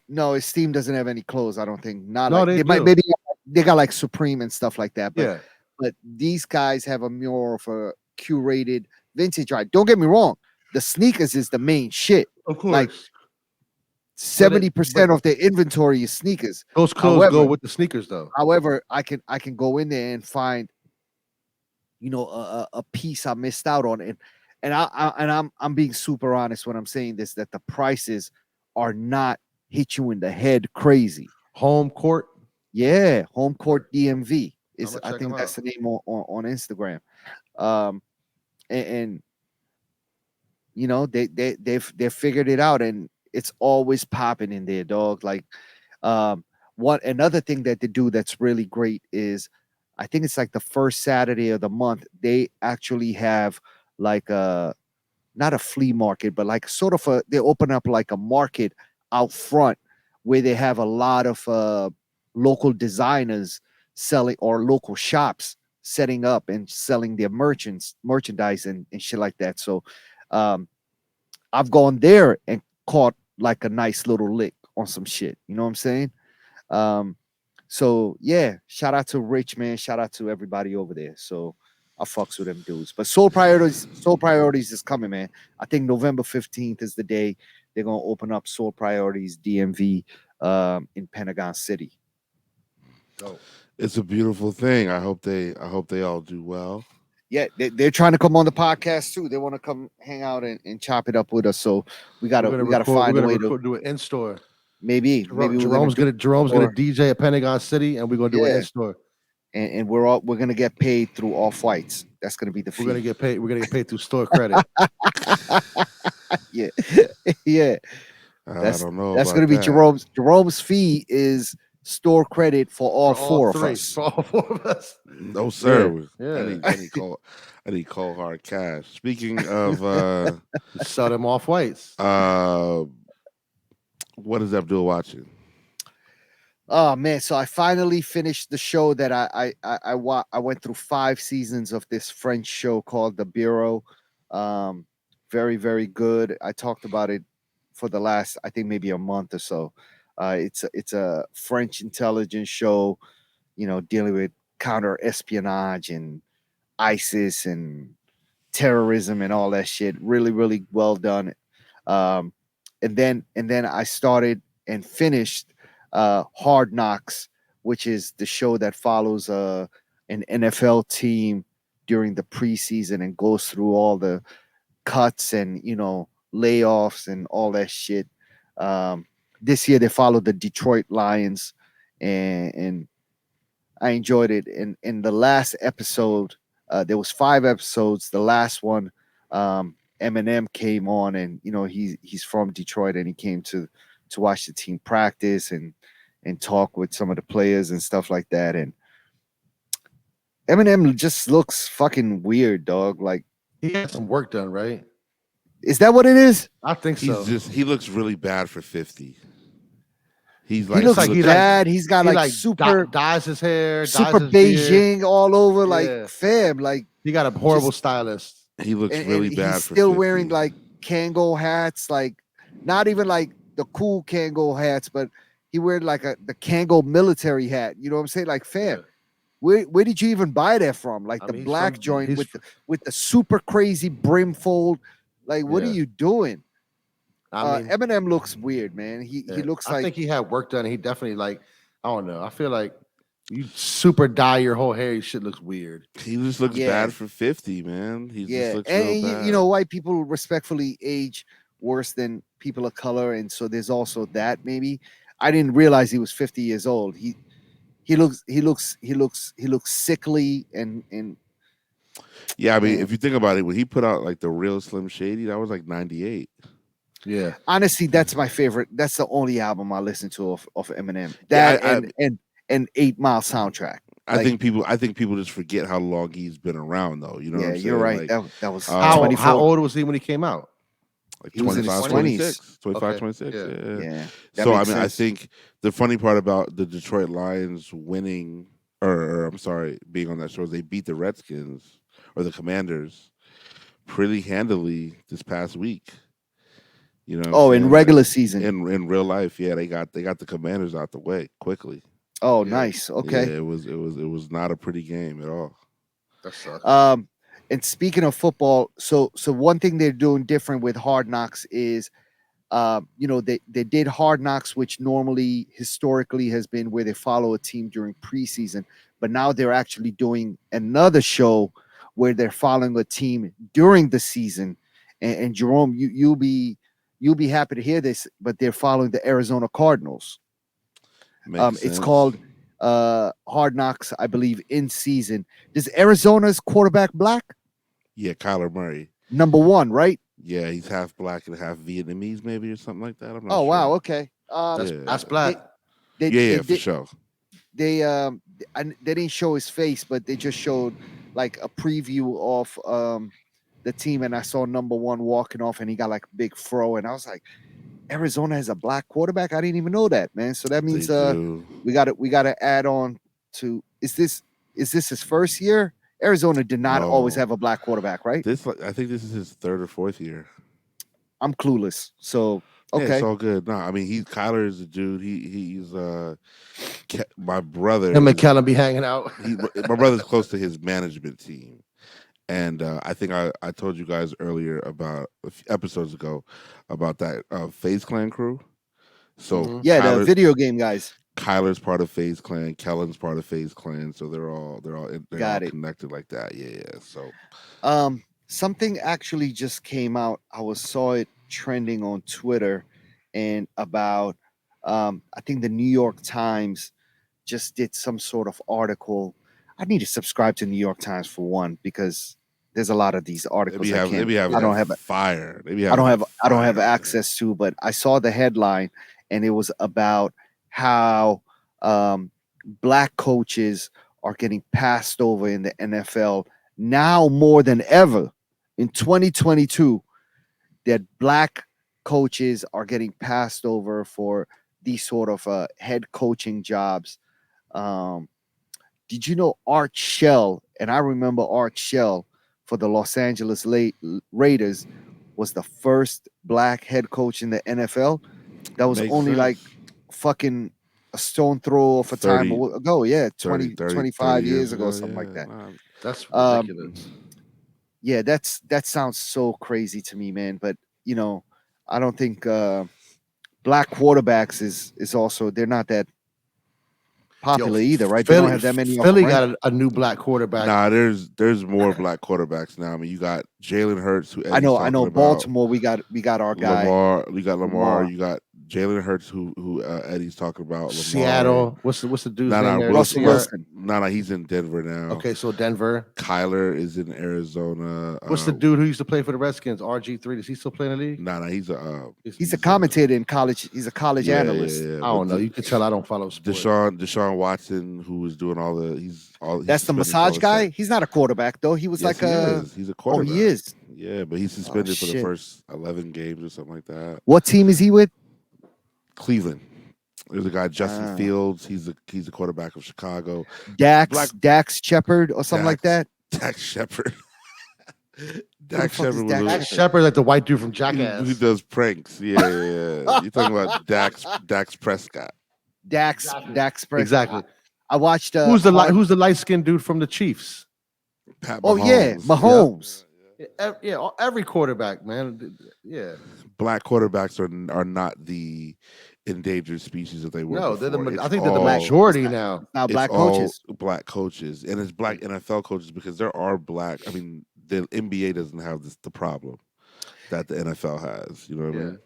no, Esteem doesn't have any clothes. I don't think. Not No, like they they might do. maybe they got like Supreme and stuff like that. Yeah, But these guys have a more of a curated vintage. Right? Don't get me wrong. The sneakers is the main shit. of Like course. But 70% of their inventory is sneakers. those clothes go However, with the sneakers, though. I can go in there and find a piece I missed out on, and I'm being super honest when I'm saying this that the prices are not hit you in the head crazy. Home court. Yeah, Home Word. Court DMV I'm is gonna I check them think that's out. the name on Instagram. Um, and you know they've figured it out, and it's always popping in there, dog. Like what another thing that they do that's really great is I think it's like the first Saturday of the month, they actually have like a not a flea market, but like sort of they open up like a market out front where they have a lot of local designers selling or local shops setting up and selling their merchandise and shit like that. So um I've gone there and caught like a nice little lick on some shit. You know what I'm saying? Um, so yeah, shout out to Rich, man. Shout out to everybody over there. So I fucks with them dudes. But Soul Priorities is coming, man. I think November 15th is the day they're gonna open up Soul Priorities DMV in Pentagon City. Dope. It's a beautiful thing. I hope they all do well. Yeah, they're trying to come on the podcast too. They want to come hang out and chop it up with us. So we We're gotta gonna we gotta record. We're find a gonna way to record. Do an in store. maybe we're gonna do Jerome's gonna or DJ at Pentagon City, and we're gonna do an yeah, in store. and we're gonna get paid through Off Whites. That's gonna be the We're gonna fee. get paid. We're gonna get paid through store credit. Yeah, yeah. I That's don't know that's about gonna be that. Jerome's fee is store credit for all for all four of three, us. for all four of us. No Yeah, sir. I yeah. need I need cold I need cold hard cash. Speaking of Sell them off whites. uh what is Abdul watching? Oh man, so I finally finished the show that I went through 5 seasons of this French show called The Bureau. Um, very good. I talked about it for the last I think maybe a month or so. It's a French intelligence show, dealing with counter espionage and ISIS and terrorism and all that shit. Really well done. Um, and then I started and finished Hard Knocks, which is the show that follows an NFL team during the preseason and goes through all the cuts and layoffs and all that shit. Um, this year they followed the Detroit Lions, and I enjoyed it. In the last episode, there was 5 episodes. The last one, Eminem came on, and he's from Detroit, and he came to watch the team practice and talk with some of the players and stuff like that. And Eminem just looks fucking weird, dog. Like, He had some work done, right? is that what it is? I think so. He looks really bad for 50. He's He like looks like he bad. He's got he like like super dyes his hair, dyes super his beard. Beijing all over, like Yeah. fam, like. He got a horrible Just- stylist. he looks and really he's bad for still 50. wearing like Kango hats, like not even like the cool Kango hats, but he wearing like the Kango military hat. You know what I'm saying? Like, fam, Yeah. where did you even buy that from? Like I the mean, he's black from- joint he's with the super crazy brim fold. Like, what are Yeah. you doing? I mean, Eminem looks weird, man. He yeah. looks I like think he had work done. He definitely like I don't know. I feel like you super dye your whole hair, your shit looks weird. He just looks Yeah. bad for 50, man. He yeah, just looks and real you, bad. you know, white people respectfully age worse than people of color, and so there's also that maybe. I didn't realize he was 50 years old. He looks sickly and Yeah, I mean, man. if you think about it, when he put out like the real Slim Shady, that was like 98. Yeah. Honestly, that's my favorite. That's the only album I listen to of Eminem. Yeah, That and 8 Mile soundtrack. I think people just forget how long he's been around, though. You know what Yeah, I'm saying? you're right. Like, That was How- 24. How old was he when he came out? like He was in his 25, 20s. 26, 25, Okay, 26. yeah. Yeah. Yeah. that So I makes mean, I sense. think the funny part about the Detroit Lions winning, or I'm sorry, being on that show, is they beat the Redskins or the Commanders pretty handily this past week. You know? What Oh, I'm in saying? regular season. in real life, yeah, they got the Commanders out the way quickly. Oh, Yeah. nice. Yeah, Okay. it was not a pretty game at all. That sucks. And speaking of football, so one thing they're doing different with Hard Knocks is, they did Hard Knocks, which normally historically has been where they follow a team during preseason, but now they're actually doing another show where they're following a team during the season. And Jerome, you'll be happy to hear this, but they're following the Arizona Cardinals. Makes It's sense. called Hard Knocks, I believe, in season. Does Arizona's quarterback black? Yeah, Kyler Murray. Number one, right? Yeah, he's half black and half Vietnamese, maybe, or something like that. I'm not Oh sure. wow, okay. That's black. They, Yeah, they, for they, sure. they didn't show his face, but they just showed like a preview of the team, and I saw number one walking off, and he got like a big fro, and I was like, Arizona has a black quarterback. I didn't even know that, man. So that They means do. we got to add on to is this his first year? Arizona did not always No. have a black quarterback, right? I think this is his third or fourth year. I'm clueless. So Yeah, okay. it's all good. No, I mean Kyler is a dude. He's my brother. Him and is- Kellen be hanging out. my brother's close to his management team. And I think I told you guys earlier about a few episodes ago about that FaZe Clan crew. So Mhm. Yeah, the Kyler's- video game guys. Kyler's part of FaZe Clan, Kellen's part of FaZe Clan, so they're all Got it. connected like that. Yeah. So Something actually just came out. I saw it trending on Twitter, and about I think the New York Times just did some sort of article. I need to subscribe to New York Times for one, because there's a lot of these they articles be I having can't. I don't have fire. They be I don't having have I don't have fire. access to, but I saw the headline, and it was about how um, black coaches are getting passed over in the NFL now more than ever in 2022. That black coaches are getting passed over for these sort of head coaching jobs. Um, did you know Art Shell? And I remember Art Shell for the Los Angeles Raiders was the first black head coach in the NFL. That was Makes only like sense. fucking a stone throw of a time 30, ago. Yeah, 30, 20, 30, 30 25 years years ago, ago. something like Yeah, that. nah, That's Um, ridiculous. yeah, that sounds so crazy to me, man. But you know, I don't think black quarterbacks is also they're not that Yo, popular either, right? They don't Philly, have that many of them, Philly right? got a new black quarterback. nah. There's more black quarterbacks now. I mean, you got Jalen Hurts, who Eddie's I talking know. about. Baltimore, we got our guy Lamar, you got Lamar, Lamar, you got Jalen Hurts, who Eddie's talking about. Lamar, Seattle. What's the dude's nah, name nah, there? Wilson, Russell Will, Wilson. nah, nah, he's in Denver now. Okay, so Denver. Kyler is in Arizona. What's the dude who used to play for the Redskins? RG3. Does he still play in the league? Nah, nah, He's a he's a commentator in college. He's a college yeah, analyst. yeah, yeah. I But don't know. You can tell I don't follow sports. Deshaun Watson, who was doing he's That's the suspended for all massage the guy. He's not a quarterback though. He was Yes, like he a. is. He's a Oh, he quarterback. is. Yeah, but he's Oh suspended for the shit. first 11 games or something like that. What team is he with? Cleveland. There's a guy Justin Uh, Fields. He's a quarterback of Chicago. Black Dax Shepard or something like Dax that. Dax Shepard. Who the Dax fuck is Shepard was Dax Dak a Shepard? Shepard, like the white dude from who Jackass. does pranks. Yeah, yeah, yeah. You're talking about Dax Prescott. Exactly. Dax Prescott. Exactly. I watched Who's Hard. the light skinned dude from the Chiefs? Pat Oh yeah, Mahomes. Yep. Mahomes. Yeah, every quarterback, man. Yeah. Black quarterbacks are not the endangered species that they were No, they're before. I think they're the Black. majority now. Now It's black all coaches. black coaches, and it's black NFL coaches because there are black. I mean, the NBA doesn't have the problem that the NFL has. You know what I Yeah. mean?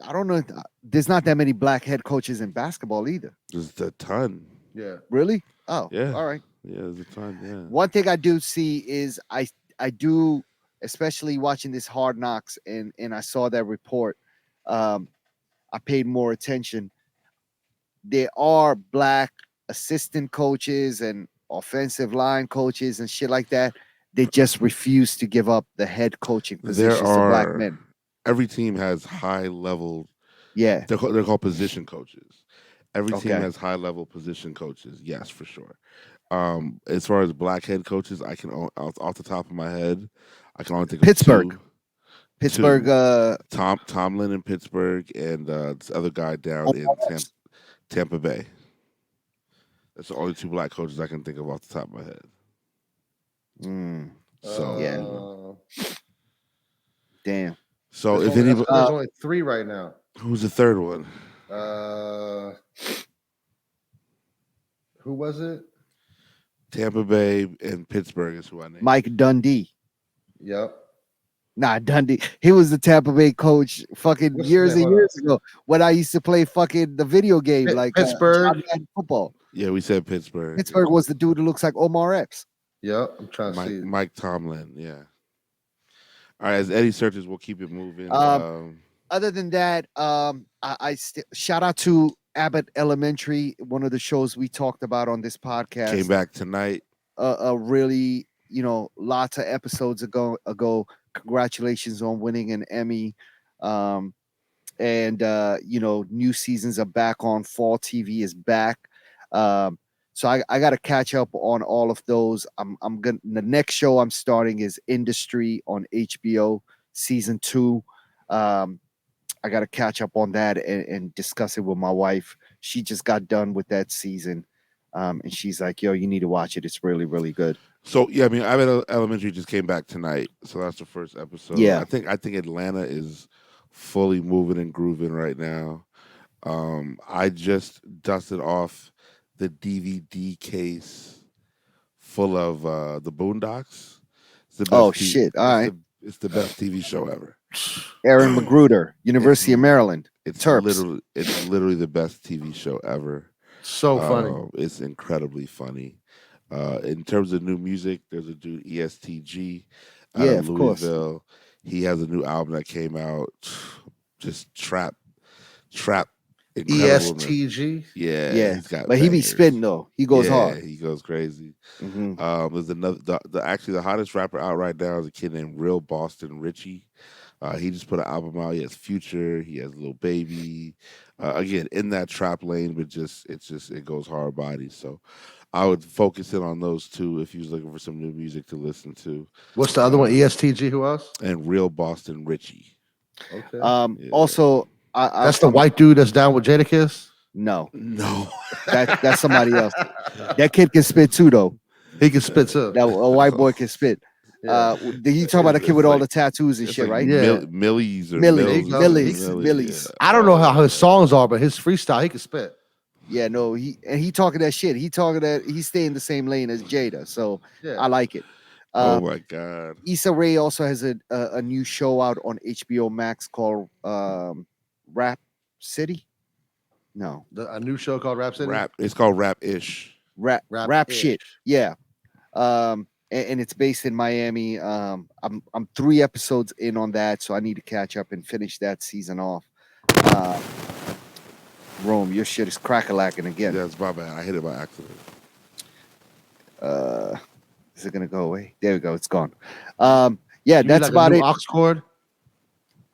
I don't know. There's not that many black head coaches in basketball either. There's a ton. Yeah. Really? Oh, Yeah, all right. yeah, there's a ton. Yeah. One thing I do see is I do, especially watching this Hard Knocks, and I saw that report. Um, I paid more attention. There are black assistant coaches and offensive line coaches and shit like that. They just refuse to give up the head coaching There positions to black are men. every team has high level. Yeah. They're called position coaches. Every team Okay. has high level position coaches. Yes, for sure. As far as black head coaches, off the top of my head, I can only think of Pittsburgh. two. Pittsburgh. Tomlin in Pittsburgh and this other guy down in Omar Epps. Tampa Bay. That's the only two black coaches I can think of off the top of my head. Mm, So Yeah. you know. damn. So if anybody, there's only three right now. who's the third one? Who was it? Tampa Bay and Pittsburgh is who I named. Mike Dundee. Yep. Nah, Dundee. He was the Tampa Bay coach fucking What's years the name? and Hold years ago when I used to play fucking the video game like Pittsburgh. John Madden football. Yeah, we said Pittsburgh. Pittsburgh was the dude who looks like Omar Epps. Yep. I'm trying to see. Mike Tomlin. Yeah. All right, as Eddie searches, we'll keep it moving. Other than that, shout out to Abbott Elementary, one of the shows we talked about on this podcast. Came back tonight. Really, lots of episodes ago. Congratulations on winning an Emmy. And new seasons are back on. Fall TV is back. So I got to catch up on all of those. I'm gonna the next show I'm starting is Industry on HBO season 2. I got to catch up on that and discuss it with my wife. She just got done with that season. And she's like, yo, you need to watch it. It's really, really good. So yeah, I mean, Abbott Elementary just came back tonight, so that's the first episode. Yeah. I think Atlanta is fully moving and grooving right now. I just dusted off the DVD case full of the Boondocks. It's the best Oh, shit. All right. It's the best TV show ever. Aaron Magruder, University of Maryland. It's Terps. literally the best TV show ever. So funny. It's incredibly funny. In terms of new music, there's a dude ESTG out Yeah, of of course. Louisville. He has a new album that came out. Just trap incredible. ESTG. Yeah, Yeah, he's got but he be bangers. spitting though. He goes Yeah, hard. he goes crazy. Hmm. There's another actually the hottest rapper out right now is a kid named Real Boston Richie. He just put an album out. He has Future. He has Little Baby. Again, in that trap lane, but it goes hard body. So I would focus in on those two if you was looking for some new music to listen to. What's the other one? ESTG. Who else? And Real Boston Richie. Okay. Yeah. Also, That's the white dude that's down with Jadakiss. no, No. that's somebody else. That kid can spit too, though. He can spit too. That a white boy can spit. Did you talk about the kid with all the tattoos and It's shit, like right? Yeah. Millies or Millies, Mills or Millies, Millies, Millies. yeah. I don't know how his songs are, but his freestyle, he can spit. Yeah, no, he talking that shit. He talking that he stay in the same lane as Jada, so Yeah. I like it. Oh my god. Issa Rae also has a new show out on HBO Max called Rap City. No, A new show called Rap City. Rap. It's called Rap Ish. rap Rap-ish. shit. Yeah. And it's based in Miami. I'm 3 episodes in on that, so I need to catch up and finish that season off. Rome, your shit is crack-a-lacking again. Yeah, it's my bad. I hit it by accident. Is it gonna go away? There we go. It's gone. Yeah, You need that's like about a new it. aux cord.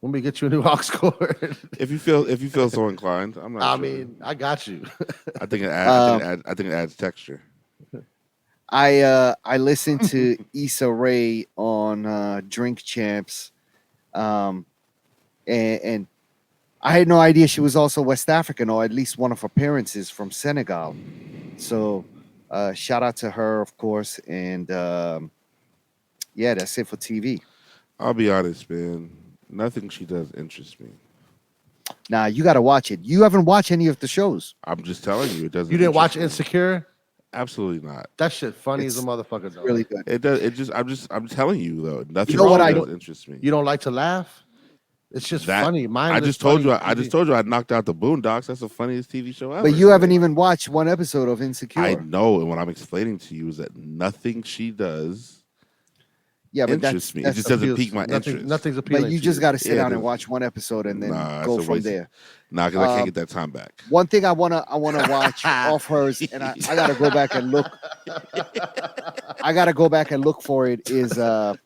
Let me get you a new aux cord. If you feel so inclined, I'm not. I sure. mean, I got you. I think it adds texture. I listened to Issa Rae on Drink Champs, and I had no idea she was also West African, or at least one of her parents is from Senegal. So shout out to her, of course, and yeah, that's it for TV. I'll be honest, man. Nothing she does interests me. Nah, you got to watch it. You haven't watched any of the shows. I'm just telling you, it doesn't. You didn't watch interest me. Insecure? Absolutely not. That shit funny as a It's motherfucker. Though. Really good. It does. It just. I'm telling you though. Nothing. know what she I- does interests me. You don't like to laugh? It's just That- funny. I just told you. I just told you I knocked out the Boondocks. That's the funniest TV show ever. But you haven't even watched one episode of Insecure. I know, and what I'm explaining to you is that nothing she does yeah, but interests me. It that's just doesn't appeals- pique my interest. Nothing's appealing. but you to just got to sit Yeah, down and it- watch one episode and then Nah, go it's a from waste of- there. Nah, because I can't get that time back. One thing I wanna watch off hers, and I gotta go back and look. I gotta go back and look for it. Is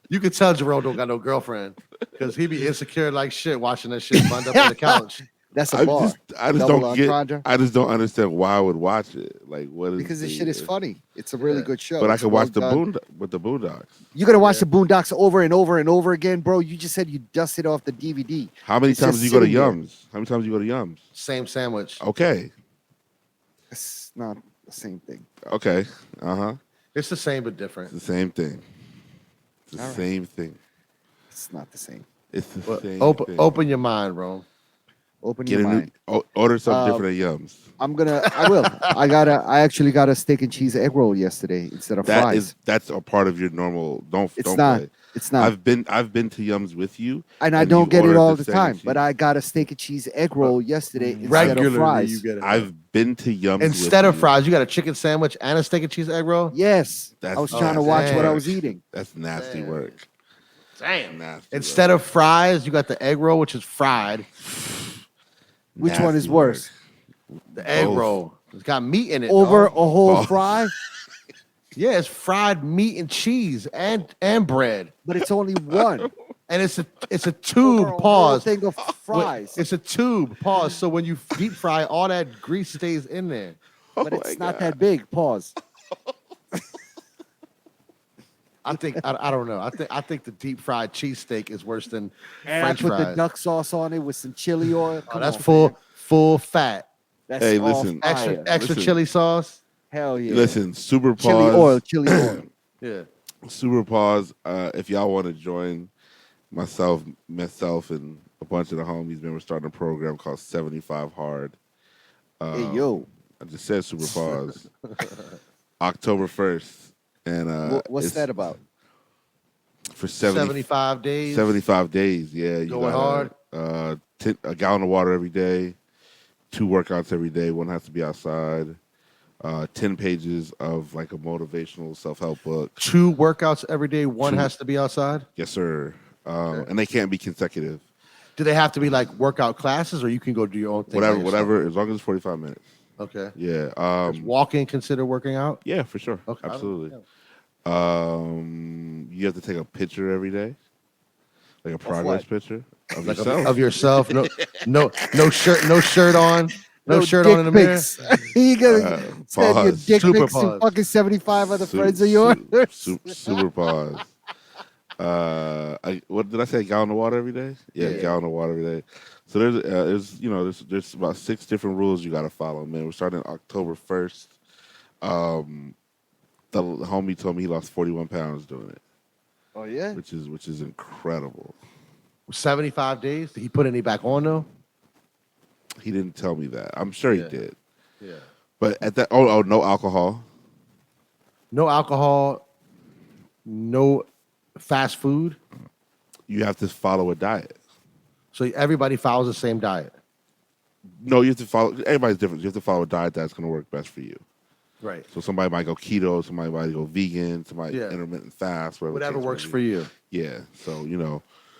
You can tell Jerome don't got no girlfriend because he be insecure like shit watching that shit bunned up on the couch. that's a I bar. just Double don't get. entendre. I just don't understand why I would watch it. Like, what is Because this the- shit is funny. It's a really good show. But I It's could well watch the done. Boondocks. You're gonna watch the Boondocks over and over and over again, bro. You just said you dusted off the DVD. How many It's times just do you go to sitting there. Yums? How many times do you go to Yums? Same sandwich. Okay. It's not the same thing. Okay. Uh-huh. It's the same but It's different. the same thing. It's the All right. same thing. It's not the same. It's the But same open thing. open your mind, bro. Open Get your a new, mind. order something different at Yums. I will. I actually got a steak and cheese egg roll yesterday instead of fries. That's a part of your normal. Don't It's not. play. It's not. I've been to Yums with you, and I and don't you get it ordered all the the steak and time. But cheese. I got a steak and cheese egg roll yesterday instead Regularly, of fries. you get it. I've been to Yums Instead with of you. fries, you got a chicken sandwich and a steak and cheese egg roll. Yes, That's I was trying to nasty watch what I work. was eating. That's nasty Damn. work. Damn. Nasty Instead of fries, you got the egg roll, which is fried. Which one is Nasty worse? The egg Both. roll. It's got meat in it. Over a dog. whole Both. fry, Yeah, it's fried meat and cheese and bread. but it's only one. And it's a Over tube. a whole Pause. thing of fries, It's a tube. Pause. So when you deep fry, all that grease stays in there. but Oh it's my not God. that big. Pause. I think I don't know. I think the deep fried cheesesteak is worse than And I French put the fries. duck sauce on it with some chili oil. Oh, Come that's on, full man. full fat. That's Hey, all listen. Extra fire. extra Listen. chili sauce. Hell yeah. Listen, Super Pause. chili oil, chili oil. Yeah. Super Pause. If y'all want to join myself, and a bunch of the homies, man, we're starting a program called 75 Hard. Hey yo, I just said Super Pause. October 1st. And what's it's that about? For 75 days. 75 days, yeah. You Going gotta, a gallon of water every day, 2 workouts every day. One has to be outside. 10 pages of like a motivational self-help book. 2 workouts every day. One Two. has to be outside. Yes, sir. And they can't be consecutive. Do they have to be like workout classes, or you can go do your own thing? by Whatever, yourself? whatever. As long as it's 45 minutes. Okay. Yeah. Is walking considered working out? Yeah, for sure. Okay. Absolutely. Yeah. You have to take a picture every day, like a progress what? picture of Like yourself. of yourself. No shirt on. No No shirt on dick in the mirror. pics. You gotta send your Pause. dick Super pics to pause. fucking 75 other friends of yours. Super pause. What did I say? A gallon of water every day? Yeah, a Yeah. gallon of water every day. So there's about 6 different rules you got to follow, man. We're starting October 1st. The homie told me he lost 41 pounds doing it, Oh yeah. which is incredible. 75 days. Did he put any back on though? He didn't tell me that. I'm sure he Yeah. did. Yeah. But at that, oh, no alcohol. No alcohol. No fast food. You have to follow a diet. So everybody follows the same diet. No, you have to follow. Everybody's different. You have to follow a diet that's going to work best for you. Right. So somebody might go keto, somebody might go vegan, somebody Yeah. intermittent fast, Whatever works for you. Yeah. So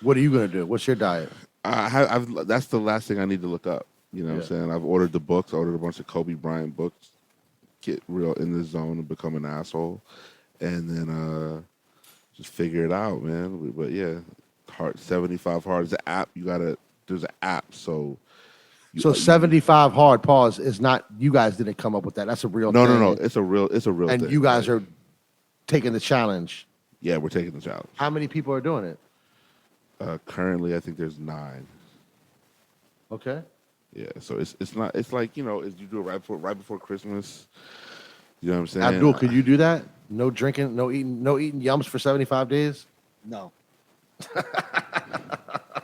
What are you gonna do? What's your diet? that's the last thing I need to look up. You know what I'm Yeah. saying? I've ordered the books. I ordered a bunch of Kobe Bryant books. Get real in the zone and become an asshole, and then just figure it out, man. But yeah, Hard 75 Hard is an app. There's an app, so. So 75 hard pause is not. You guys didn't come up with that. That's a real No, thing. no, no. It's a real And thing. you guys Like, are taking the challenge. yeah, we're taking the challenge. How many people are doing it? Currently, I think there's 9. Okay. Yeah, so it's not. It's like as you do it right before Christmas. You know what I'm saying? Abdul, could you do that? No drinking, no eating yums for 75 days. No.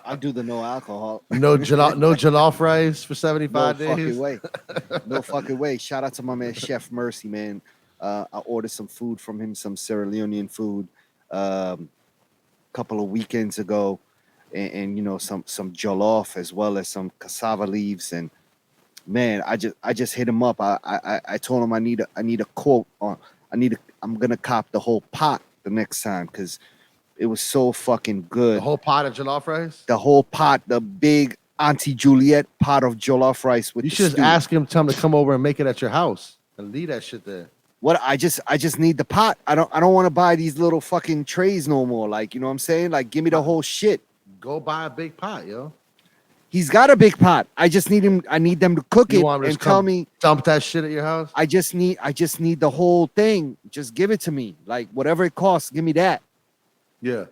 I do the no alcohol. No jollof rice for 75 No days. fucking way. No fucking way. Shout out to my man Chef Mercy, man. I ordered some food from him, some Sierra Leonean food, a couple of weekends ago, and some jollof as well as some cassava leaves. And man, I just hit him up. I told him I need a quote on. I'm gonna cop the whole pot the next time because it was so fucking good. The whole pot of jollof rice. The whole pot, the big Auntie Juliet pot of jollof rice with You the should just stew. ask him, tell him to come over and make it at your house and leave that shit there. What I just need the pot. I don't want to buy these little fucking trays no more. Like, you know what I'm saying? Like, give me the whole shit. Go buy a big pot, yo. He's got a big pot. I just need him. I need them to cook You it want him to and just tell come me. dump that shit at your house? I just need the whole thing. Just give it to me. Like whatever it costs, give me that. Yeah.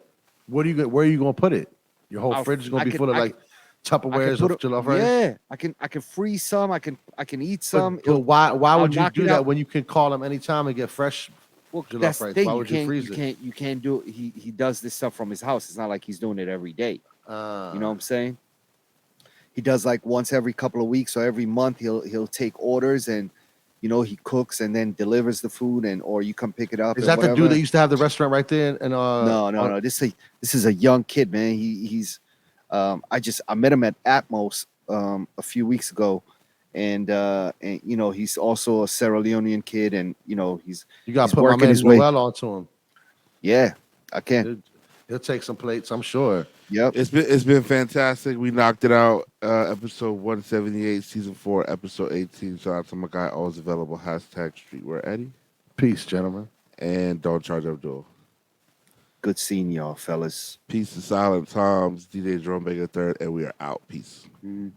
Where are you gonna put it? Your whole I'll- fridge is gonna I be can- full of I like I Tupperwares can of put jollof it, rice. yeah, I can freeze some. I can eat some. But why I'll would you knock do it that out. when you can call him anytime and get fresh Well, jollof that's the rice? thing. Why You would you can't, freeze you it? can't, you can't do it. He does this stuff from his house. It's not like he's doing it every day. You know what I'm saying? He does like once every couple of weeks or every month. He'll take orders and he cooks and then delivers the food or you come pick it up. Is or that the whatever. dude that used to have the restaurant right there? And No. This is a young kid, man. He's I met him at Atmos a few weeks ago, and he's also a Sierra Leonean kid, and he's you got he's to put my working man his way. Noel onto him. Yeah, I can. He'll take some plates, I'm sure. Yep. It's been fantastic. We knocked it out. Episode 178, season 4, episode 18. Shout out to my guy, always available. Hashtag Streetwear Eddie, Peace, gentlemen. and Don't Charge Abdul. Good seeing y'all, fellas. Peace to Silent Toms, DJ Jerome Baker III, and we are out. Peace. Mm.